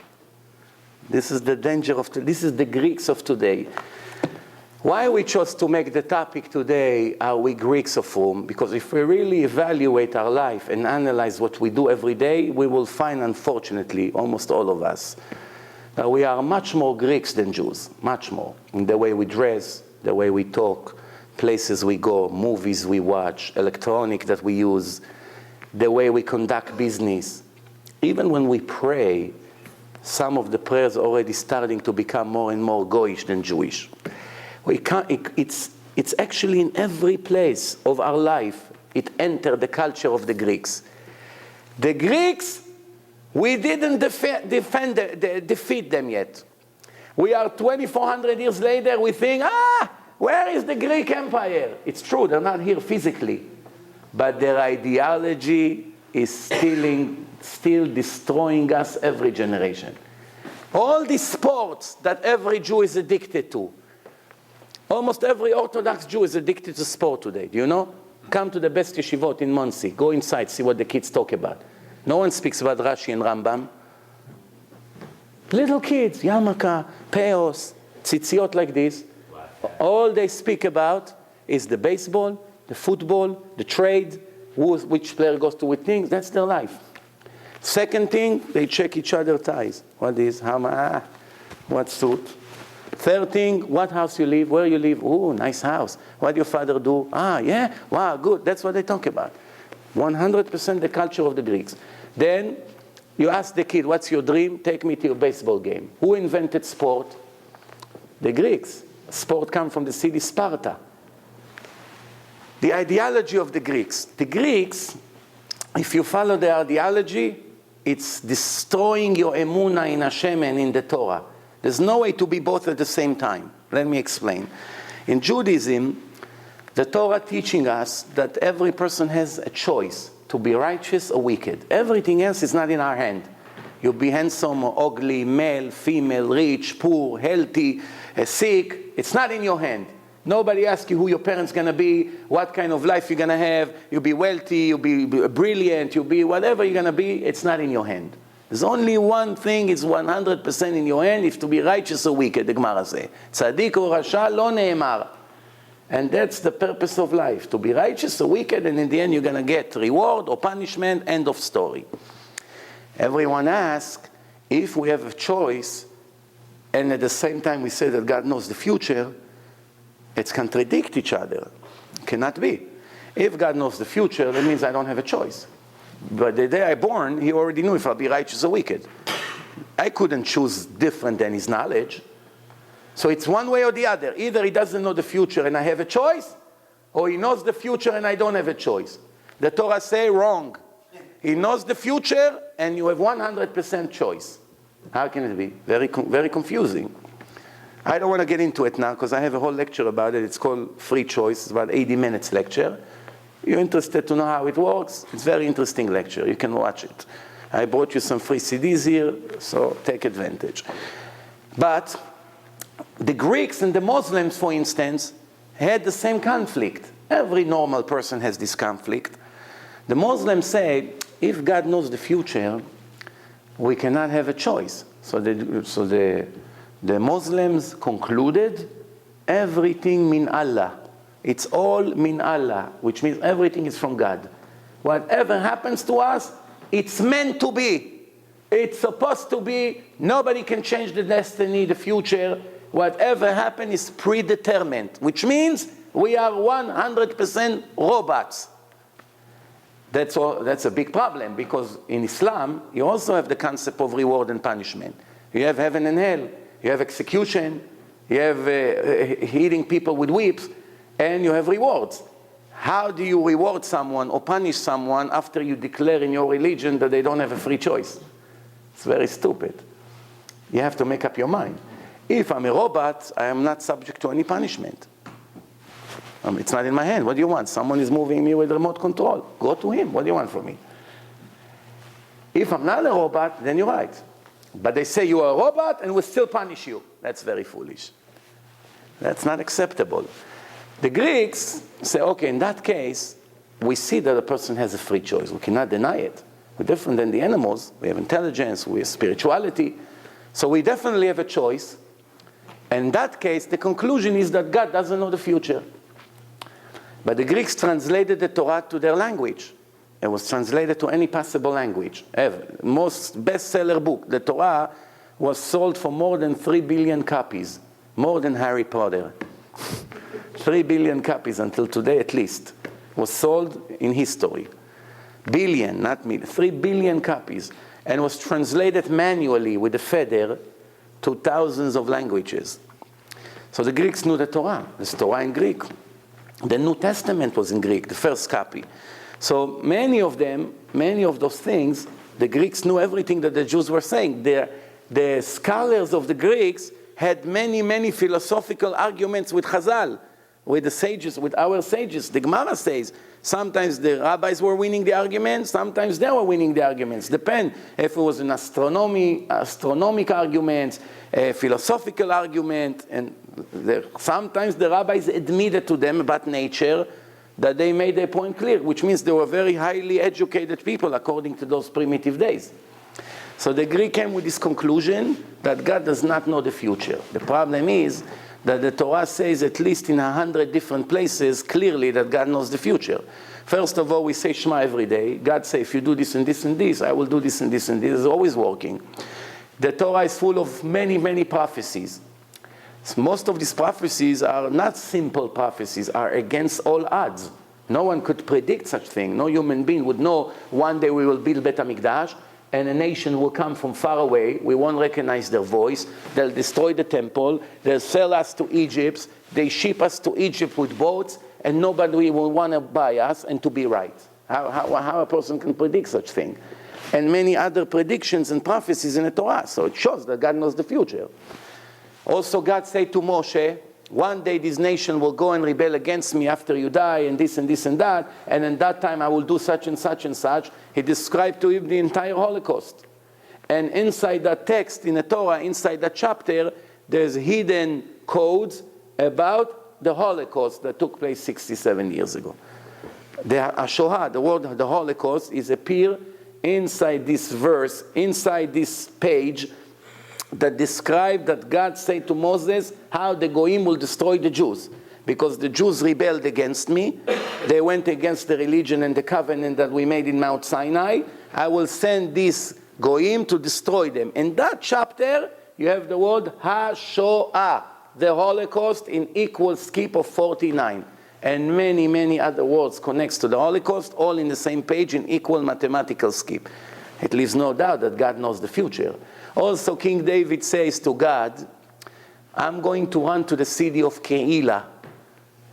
This is the danger of, this is the Greeks of today. Why we chose to make the topic today, are we Greeks of whom? Because if we really evaluate our life and analyze what we do every day, we will find, unfortunately, almost all of us, that we are much more Greeks than Jews, much more. In the way we dress, the way we talk, places we go, movies we watch, electronic that we use, the way we conduct business. Even when we pray, some of the prayers are already starting to become more and more Goyish than Jewish. It's actually in every place of our life, it entered the culture of the Greeks. The Greeks, we didn't defeat them yet. We are 2,400 years later, we think, where is the Greek Empire? It's true, they're not here physically. But their ideology is still destroying us every generation. All these sports that every Jew is addicted to, almost every Orthodox Jew is addicted to sport today. Do you know? Come to the best yeshivot in Monsey. Go inside, see what the kids talk about. No one speaks about Rashi and Rambam. Little kids, yarmulke, peos, tzitziot like this. All they speak about is the baseball, the football, the trade, which player goes to which things. That's their life. Second thing, they check each other's ties. What is, what suit? Third thing, what house you live, where you live. Oh, nice house. What your father do? Yeah, wow, good. That's what they talk about. 100% the culture of the Greeks. Then you ask the kid, what's your dream? Take me to your baseball game. Who invented sport? The Greeks. Sport comes from the city Sparta. The ideology of the Greeks. The Greeks, if you follow their ideology, it's destroying your emunah in Hashem and in the Torah. There's no way to be both at the same time. Let me explain. In Judaism, the Torah teaching us that every person has a choice to be righteous or wicked. Everything else is not in our hand. You'll be handsome or ugly, male, female, rich, poor, healthy, sick. It's not in your hand. Nobody asks you who your parents going to be, what kind of life you're going to have. You'll be wealthy, you'll be brilliant, you'll be whatever you're going to be. It's not in your hand. There's only one thing is 100% in your hand, is to be righteous or wicked, the Gemara says. Tzaddik or Rasha lo ne'emar. And that's the purpose of life, to be righteous or wicked, and in the end you're going to get reward or punishment, end of story. Everyone asks, if we have a choice, and at the same time we say that God knows the future, it's contradict each other. Cannot be. If God knows the future, that means I don't have a choice. But the day I'm born, he already knew if I'll be righteous or wicked. I couldn't choose different than his knowledge. So it's one way or the other. Either he doesn't know the future and I have a choice, or he knows the future and I don't have a choice. The Torah say wrong. He knows the future and you have 100% choice. How can it be? Very confusing. I don't want to get into it now because I have a whole lecture about it. It's called Free Choice. It's about 80 minutes lecture. You're interested to know how it works? It's a very interesting lecture. You can watch it. I brought you some free CDs here, so take advantage. But the Greeks and the Muslims, for instance, had the same conflict. Every normal person has this conflict. The Muslims say, if God knows the future, we cannot have a choice. So the Muslims concluded, everything min Allah. It's all min Allah, which means everything is from God. Whatever happens to us, it's meant to be. It's supposed to be. Nobody can change the destiny, the future. Whatever happens is predetermined, which means we are 100% robots. That's a big problem, because in Islam, you also have the concept of reward and punishment. You have heaven and hell. You have execution. You have hitting people with whips. And you have rewards. How do you reward someone or punish someone after you declare in your religion that they don't have a free choice? It's very stupid. You have to make up your mind. If I'm a robot, I am not subject to any punishment. It's not in my hand. What do you want? Someone is moving me with remote control. Go to him. What do you want from me? If I'm not a robot, then you're right. But they say you are a robot and we'll still punish you. That's very foolish. That's not acceptable. The Greeks say, okay, in that case, we see that a person has a free choice. We cannot deny it. We're different than the animals. We have intelligence, we have spirituality. So we definitely have a choice. And in that case, the conclusion is that God doesn't know the future. But the Greeks translated the Torah to their language. It was translated to any possible language, ever. Most bestseller book, the Torah, was sold for more than 3 billion copies. More than Harry Potter. 3 billion copies until today at least was sold in history. Billion, not million. 3 billion copies. And was translated manually with a feather to thousands of languages. So the Greeks knew the Torah. There's Torah in Greek. The New Testament was in Greek, the first copy. So many of those things, the Greeks knew everything that the Jews were saying. The scholars of the Greeks had many philosophical arguments with Chazal, with the sages, with our sages. The Gemara says, sometimes the rabbis were winning the arguments, sometimes they were winning the arguments. Depend if it was an astronomic argument, a philosophical argument, and sometimes the rabbis admitted to them about nature that they made their point clear, which means they were very highly educated people according to those primitive days. So the Greek came with this conclusion that God does not know the future. The problem is that the Torah says at least in 100 different places clearly that God knows the future. First of all, we say Shema every day. God says, if you do this and this and this, I will do this and this and this. It's always working. The Torah is full of many prophecies. Most of these prophecies are not simple prophecies, are against all odds. No one could predict such thing. No human being would know one day we will build Bet HaMikdash and a nation will come from far away. We won't recognize their voice. They'll destroy the temple. They'll sell us to Egypt. They ship us to Egypt with boats, and nobody will want to buy us and to be right. How a person can predict such thing? And many other predictions and prophecies in the Torah. So it shows that God knows the future. Also, God said to Moshe, one day this nation will go and rebel against me after you die, and this and this and that, and in that time I will do such and such and such. He described to him the entire Holocaust. And inside that text in the Torah, inside that chapter, there's hidden codes about the Holocaust that took place 67 years ago. The Shoah, the word the Holocaust, is appear inside this verse, inside this page, that describe that God said to Moses how the Goyim will destroy the Jews. Because the Jews rebelled against me. They went against the religion and the covenant that we made in Mount Sinai. I will send these Goyim to destroy them. In that chapter, you have the word HaShoah, the Holocaust, in equal skip of 49. And many other words connects to the Holocaust, all in the same page in equal mathematical skip. It leaves no doubt that God knows the future. Also, King David says to God, I'm going to run to the city of Keilah.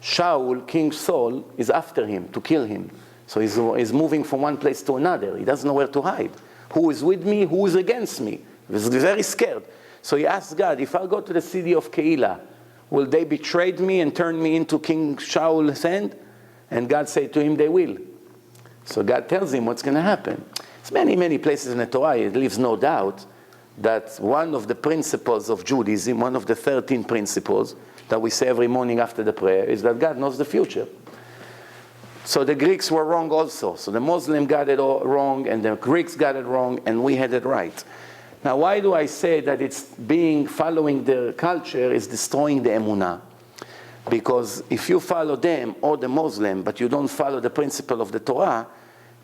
Shaul, King Saul, is after him to kill him. So he's moving from one place to another. He doesn't know where to hide. Who is with me? Who is against me? He was very scared. So he asked God, if I go to the city of Keilah, will they betray me and turn me into King Shaul's hand? And God said to him, they will. So God tells him what's going to happen. There's many, many places in the Torah, it leaves no doubt that one of the principles of Judaism, one of the 13 principles that we say every morning after the prayer, is that God knows the future. So the Greeks were wrong also. So the Muslim got it all wrong, and the Greeks got it wrong, and we had it right. Now, why do I say that following their culture is destroying the emunah? Because if you follow them or the Muslim, but you don't follow the principle of the Torah,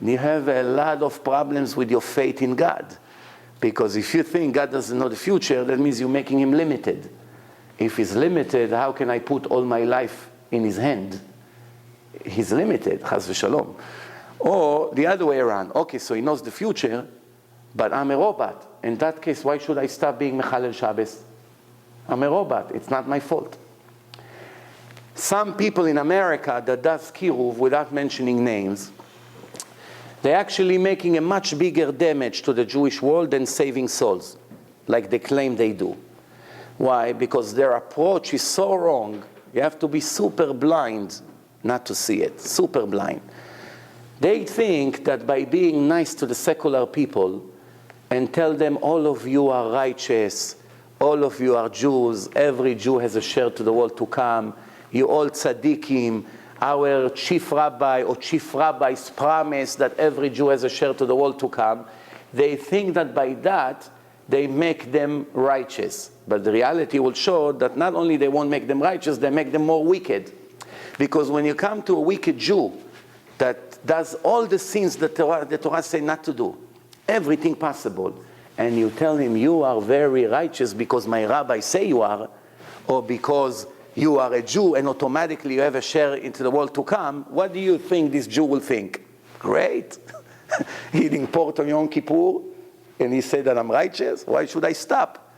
you have a lot of problems with your faith in God. Because if you think God doesn't know the future, that means you're making him limited. If he's limited, how can I put all my life in his hand? He's limited, chas v'shalom. Or the other way around. Okay, so he knows the future, but I'm a robot. In that case, why should I stop being Mechalel Shabbos? I'm a robot. It's not my fault. Some people in America that does kiruv without mentioning names, they're actually making a much bigger damage to the Jewish world than saving souls, like they claim they do. Why? Because their approach is so wrong. You have to be super blind not to see it. Super blind. They think that by being nice to the secular people and tell them all of you are righteous, all of you are Jews, every Jew has a share to the world to come, you all tzaddikim, our chief rabbi or chief rabbis promise that every Jew has a share to the world to come. They think that by that they make them righteous. But the reality will show that not only they won't make them righteous, they make them more wicked. Because when you come to a wicked Jew that does all the sins that the Torah say not to do, everything possible, and you tell him you are very righteous because my rabbi say you are, or because you are a Jew and automatically you have a share into the world to come, what do you think this Jew will think? Great. Eating pork on Yom Kippur, and he said that I'm righteous? Why should I stop?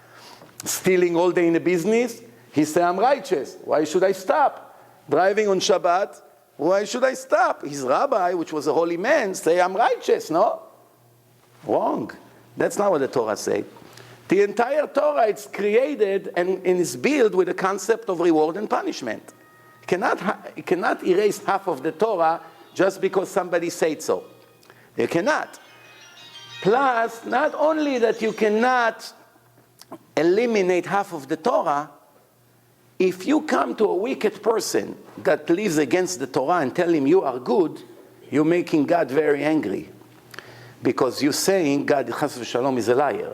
Stealing all day in the business? He said I'm righteous. Why should I stop? Driving on Shabbat? Why should I stop? His rabbi, which was a holy man, say I'm righteous, no? Wrong. That's not what the Torah says. The entire Torah is created and is built with the concept of reward and punishment. You cannot erase half of the Torah just because somebody said so. You cannot. Plus, not only that you cannot eliminate half of the Torah, if you come to a wicked person that lives against the Torah and tell him you are good, you're making God very angry. Because you're saying God, chas v'shalom, is a liar.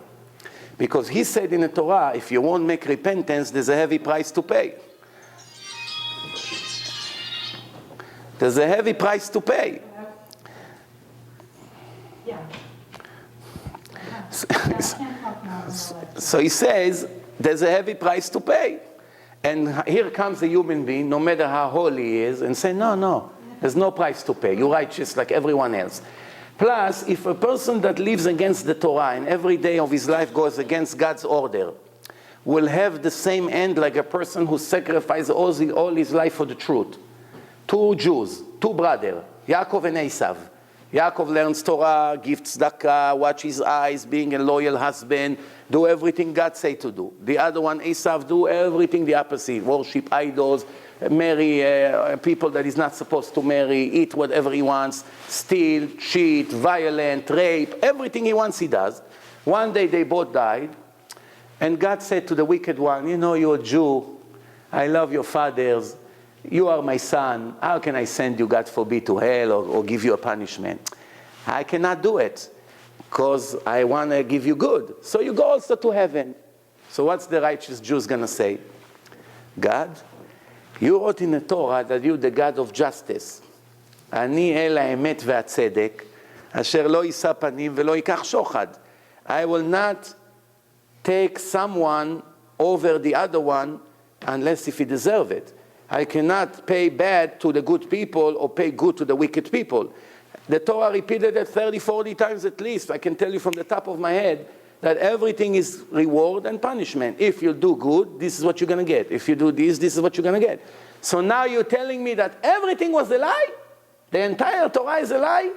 Because he said in the Torah, if you won't make repentance, there's a heavy price to pay. There's a heavy price to pay. Yeah. So he says, there's a heavy price to pay. And here comes a human being, no matter how holy he is, and say, no, there's no price to pay. You're righteous like everyone else. Plus, if a person that lives against the Torah and every day of his life goes against God's order, will have the same end like a person who sacrificed all his life for the truth. Two Jews, two brothers, Yaakov and Esav. Yaakov learns Torah, gives tzedakah, watch his eyes, being a loyal husband, do everything God say to do. The other one, Esav, do everything the opposite, worship idols, marry people that he's not supposed to marry, eat whatever he wants, steal, cheat, violent, rape, everything he wants he does. One day they both died, and God said to the wicked one, you know, you're a Jew, I love your fathers, you are my son, how can I send you, God forbid, to hell or give you a punishment? I cannot do it, because I want to give you good. So you go also to heaven. So what's the righteous Jews going to say? God, you wrote in the Torah that you're the God of justice. אני אל האמת והצדק, אשר לא יישא פנים ולא ייקח שוחד. I will not take someone over the other one unless if he deserves it. I cannot pay bad to the good people or pay good to the wicked people. The Torah repeated it 30, 40 times at least. I can tell you from the top of my head that everything is reward and punishment. If you do good, this is what you're going to get. If you do this is what you're going to get. So now you're telling me that everything was a lie? The entire Torah is a lie?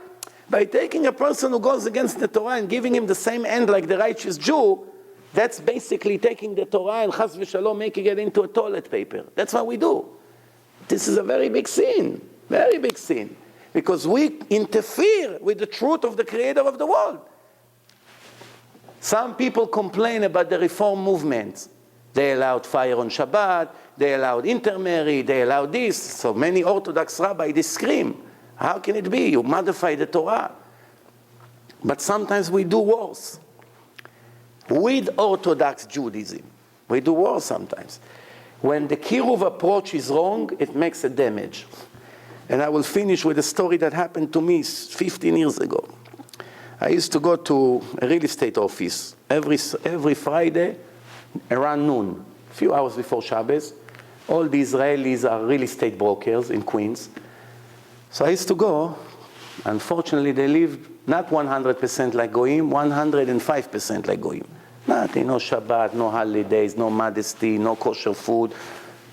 By taking a person who goes against the Torah and giving him the same end like the righteous Jew, That's basically taking the Torah and chas v'shalom making it into a toilet paper. That's what we do. This is a very big sin, very big sin. Because we interfere with the truth of the Creator of the world. Some people complain about the Reform movement. They allowed fire on Shabbat, they allowed intermarriage, they allowed this. So many Orthodox rabbis, they scream, how can it be? You modify the Torah. But sometimes we do worse. With Orthodox Judaism, we do worse sometimes. When the Kiruv approach is wrong, it makes a damage. And I will finish with a story that happened to me 15 years ago. I used to go to a real estate office every Friday around noon, a few hours before Shabbos. All the Israelis are real estate brokers in Queens. So I used to go. Unfortunately, they live not 100% like Goyim, 105% like Goyim. Nothing, no Shabbat, no holidays, no modesty, no kosher food,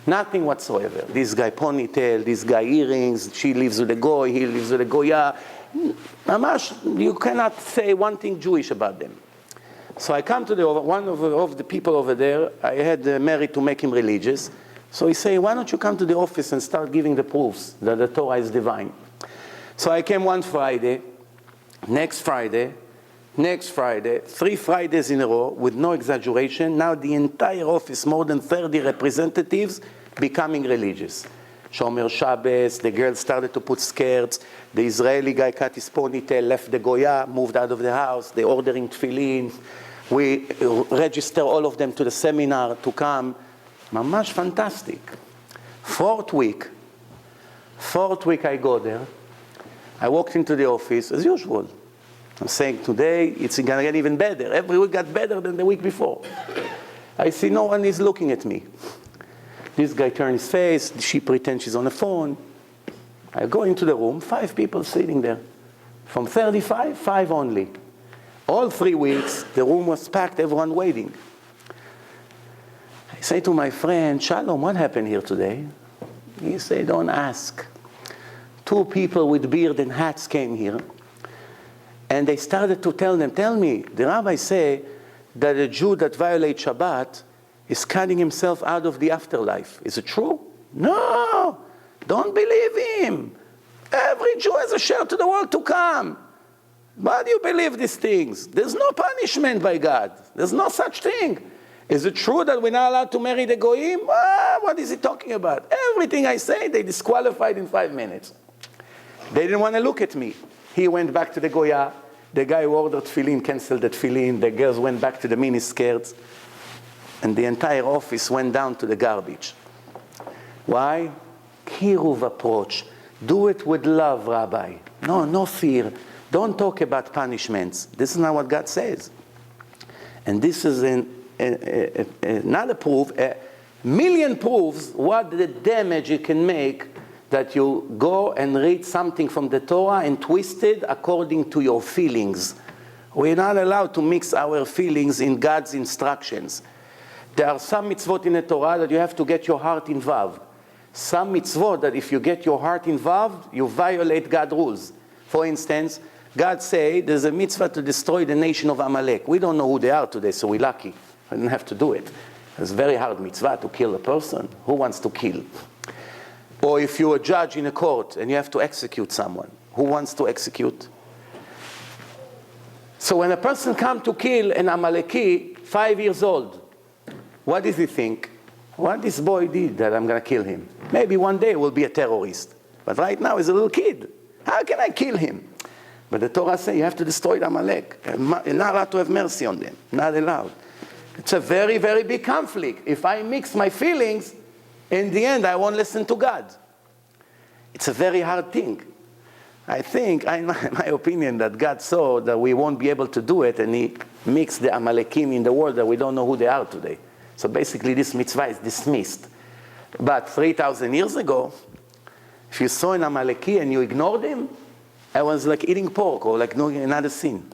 nothing whatsoever. This guy ponytail, this guy earrings, she lives with a Goy, he lives with a Goya. Mamash, you cannot say one thing Jewish about them. So I come to one of the people over there. I had married to make him religious. So he say, why don't you come to the office and start giving the proofs that the Torah is divine? So I came one Friday, next Friday, 3 Fridays in a row, with no exaggeration. Now the entire office, more than 30 representatives, becoming religious. Shomer Shabbos, the girls started to put skirts, the Israeli guy cut his ponytail, left the Goya, moved out of the house, they ordering tefillin. We register all of them to the seminar to come. Mamash fantastic. Fourth week I go there. I walked into the office as usual. I'm saying today it's going to get even better. Every week got better than the week before. I see no one is looking at me. This guy turns his face, she pretends she's on the phone. I go into the room, 5 people sitting there. From 35, 5 only. All 3 weeks, the room was packed, everyone waiting. I say to my friend, Shalom, what happened here today? He said, don't ask. 2 people with beard and hats came here. And they started to tell me, the rabbi say that a Jew that violates Shabbat is cutting himself out of the afterlife. Is it true? No, don't believe him. Every Jew has a share to the world to come. Why do you believe these things? There's no punishment by God. There's no such thing. Is it true that we're not allowed to marry the Goyim? What is he talking about? Everything I say, they disqualified in 5 minutes. They didn't want to look at me. He went back to the Goya. The guy who ordered tefillin canceled the tefillin. The girls went back to the mini skirts. And the entire office went down to the garbage. Why? Kiruv approach. Do it with love, Rabbi. No fear. Don't talk about punishments. This is not what God says. And this is another proof, 1,000,000 proofs what the damage you can make that you go and read something from the Torah and twist it according to your feelings. We're not allowed to mix our feelings in God's instructions. There are some mitzvot in the Torah that you have to get your heart involved. Some mitzvot that if you get your heart involved, you violate God's rules. For instance, God say there's a mitzvah to destroy the nation of Amalek. We don't know who they are today, so we're lucky. I didn't have to do it. It's a very hard mitzvah to kill a person. Who wants to kill? Or if you're a judge in a court and you have to execute someone, who wants to execute? So when a person comes to kill an Amaleki, 5 years old, what does he think? What this boy did that I'm going to kill him? Maybe one day will be a terrorist. But right now he's a little kid. How can I kill him? But the Torah says you have to destroy the Amalek. You're not allowed to have mercy on them. Not allowed. It's a very, very big conflict. If I mix my feelings, in the end, I won't listen to God. It's a very hard thing. I think, in my opinion, that God saw that we won't be able to do it, and He mixed the Amalekim in the world that we don't know who they are today. So basically, this mitzvah is dismissed. But 3,000 years ago, if you saw an Amaleki and you ignored him, I was like eating pork or like doing another sin.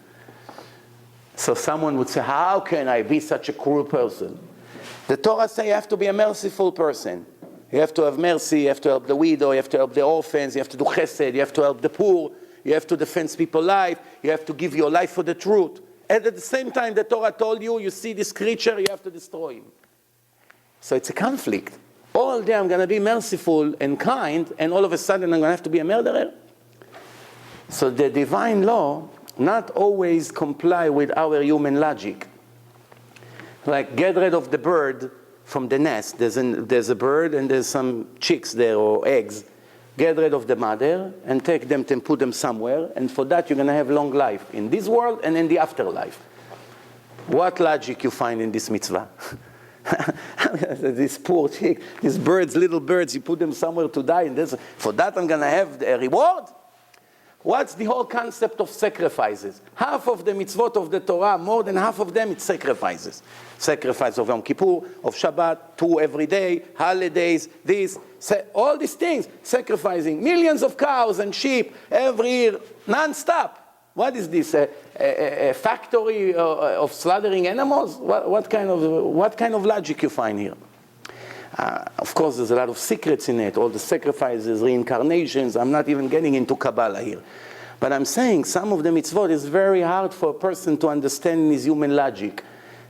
So someone would say, how can I be such a cruel person? The Torah says you have to be a merciful person. You have to have mercy, you have to help the widow, you have to help the orphans, you have to do chesed, you have to help the poor, you have to defend people's life, you have to give your life for the truth. And at the same time, the Torah told you, you see this creature, you have to destroy him. So it's a conflict. All day I'm going to be merciful and kind, and all of a sudden I'm going to have to be a murderer. So the divine law not always comply with our human logic. Like, get rid of the bird from the nest. There's a bird and there's some chicks there or eggs. Get rid of the mother and take them and put them somewhere, and for that you're going to have long life in this world and in the afterlife. What logic you find in this mitzvah? This poor chick, these birds, little birds, you put them somewhere to die, and for that I'm going to have a reward? What's the whole concept of sacrifices? Half of the mitzvot of the Torah, more than half of them, it's sacrifices. Sacrifice of Yom Kippur, of Shabbat, 2 every day, holidays, all these things. Sacrificing millions of cows and sheep every year, non-stop. What is this, a factory of slaughtering animals? What kind of logic you find here? Of course, there's a lot of secrets in it, all the sacrifices, reincarnations. I'm not even getting into Kabbalah here. But I'm saying some of the mitzvot is very hard for a person to understand in his human logic.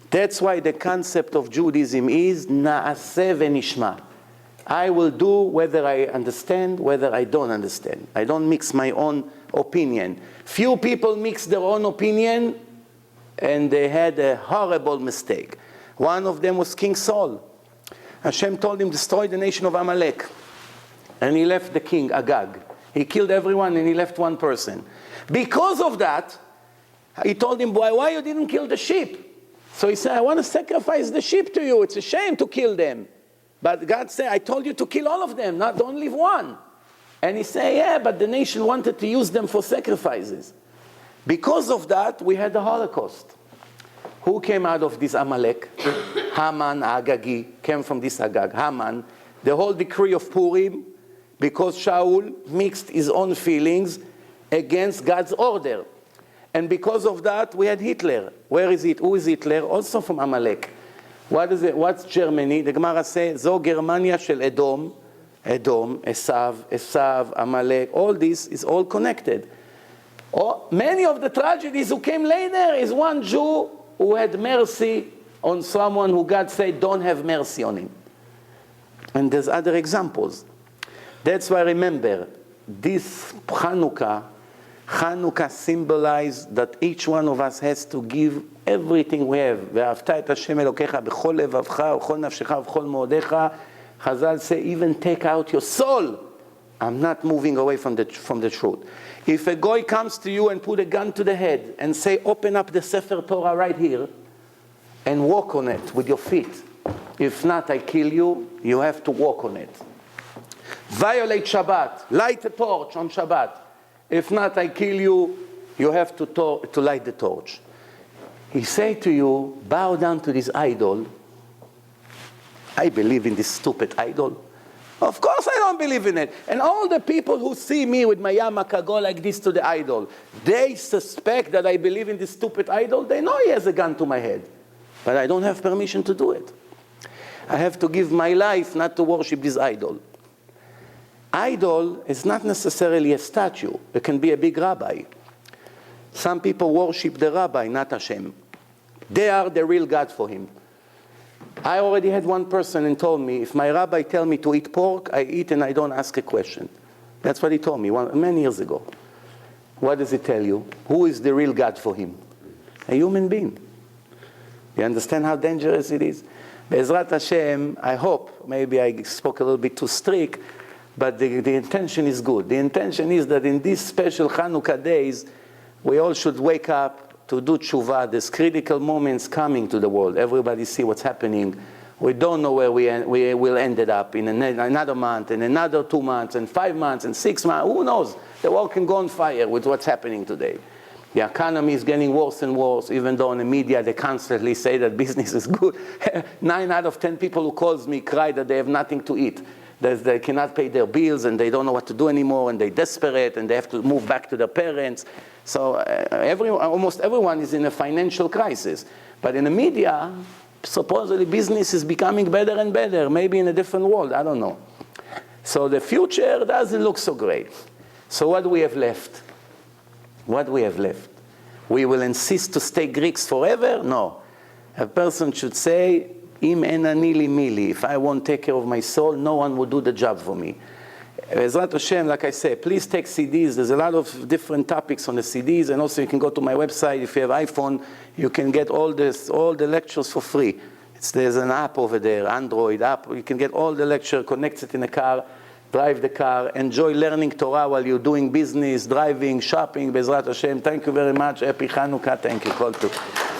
That's why the concept of Judaism is na'aseh v'nishma. I will do whether I understand, whether I don't understand. I don't mix my own opinion. Few people mix their own opinion, and they had a horrible mistake. One of them was King Saul. Hashem told him, destroy the nation of Amalek. And he left the king, Agag. He killed everyone and he left one person. Because of that, he told him, why you didn't kill the sheep? So he said, I want to sacrifice the sheep to you. It's a shame to kill them. But God said, I told you to kill all of them, not don't leave one. And he said, yeah, but the nation wanted to use them for sacrifices. Because of that, we had the Holocaust. Who came out of this Amalek? Haman, Agagi, came from this Agag. Haman, the whole decree of Purim, because Shaul mixed his own feelings against God's order. And because of that, we had Hitler. Where is it? Who is Hitler? Also from Amalek. What is it? What's Germany? The Gemara says, Zo Germania shel Edom, Esav, Amalek. All this is all connected. Many of the tragedies who came later is one Jew who had mercy on someone who God said, don't have mercy on him. And there's other examples. That's why remember, this Hanukkah symbolizes that each one of us has to give everything we have. ואהבת את השם אלוקיך בכל לבבך ובכל נפשך ובכל מאודיך. Chazal say, even take out your soul. I'm not moving away from the truth. If a guy comes to you and put a gun to the head and say, open up the Sefer Torah right here and walk on it with your feet. If not, I kill you. You have to walk on it. Violate Shabbat. Light a torch on Shabbat. If not, I kill you. You have to light the torch. He say to you, bow down to this idol. I believe in this stupid idol. Of course I don't believe in it. And all the people who see me with my yarmulke go like this to the idol, they suspect that I believe in this stupid idol. They know he has a gun to my head. But I don't have permission to do it. I have to give my life not to worship this idol. Idol is not necessarily a statue. It can be a big rabbi. Some people worship the rabbi, not Hashem. They are the real God for him. I already had one person and told me, if my rabbi tell me to eat pork, I eat and I don't ask a question. That's what he told me many years ago. What does it tell you? Who is the real God for him? A human being. You understand how dangerous it is? Be'ezrat Hashem, I hope, maybe I spoke a little bit too strict, but the intention is good. The intention is that in these special Hanukkah days, we all should wake up to do tshuva. There's critical moments coming to the world. Everybody see what's happening. We don't know where we will end up in another month, and another 2 months, and 5 months, and 6 months. Who knows? The world can go on fire with what's happening today. The economy is getting worse and worse, even though in the media they constantly say that business is good. 9 out of 10 people who calls me cry that they have nothing to eat. They cannot pay their bills, and they don't know what to do anymore, and they're desperate, and they have to move back to their parents. So almost everyone is in a financial crisis. But in the media, supposedly business is becoming better and better, maybe in a different world, I don't know. So the future doesn't look so great. So what do we have left? What do we have left? we will insist to stay Greeks forever? No. A person should say, Im en ani li mili. If I won't take care of my soul, no one will do the job for me. Bezrat Hashem, like I say, please take CDs. There's a lot of different topics on the CDs, and also you can go to my website. If you have iPhone, you can get all the lectures for free. There's an app over there, Android app. You can get all the lecture, connect it in a car, drive the car, enjoy learning Torah while you're doing business, driving, shopping. Bezrat Hashem, thank you very much. Happy Hanukkah. Thank you. Kol tov.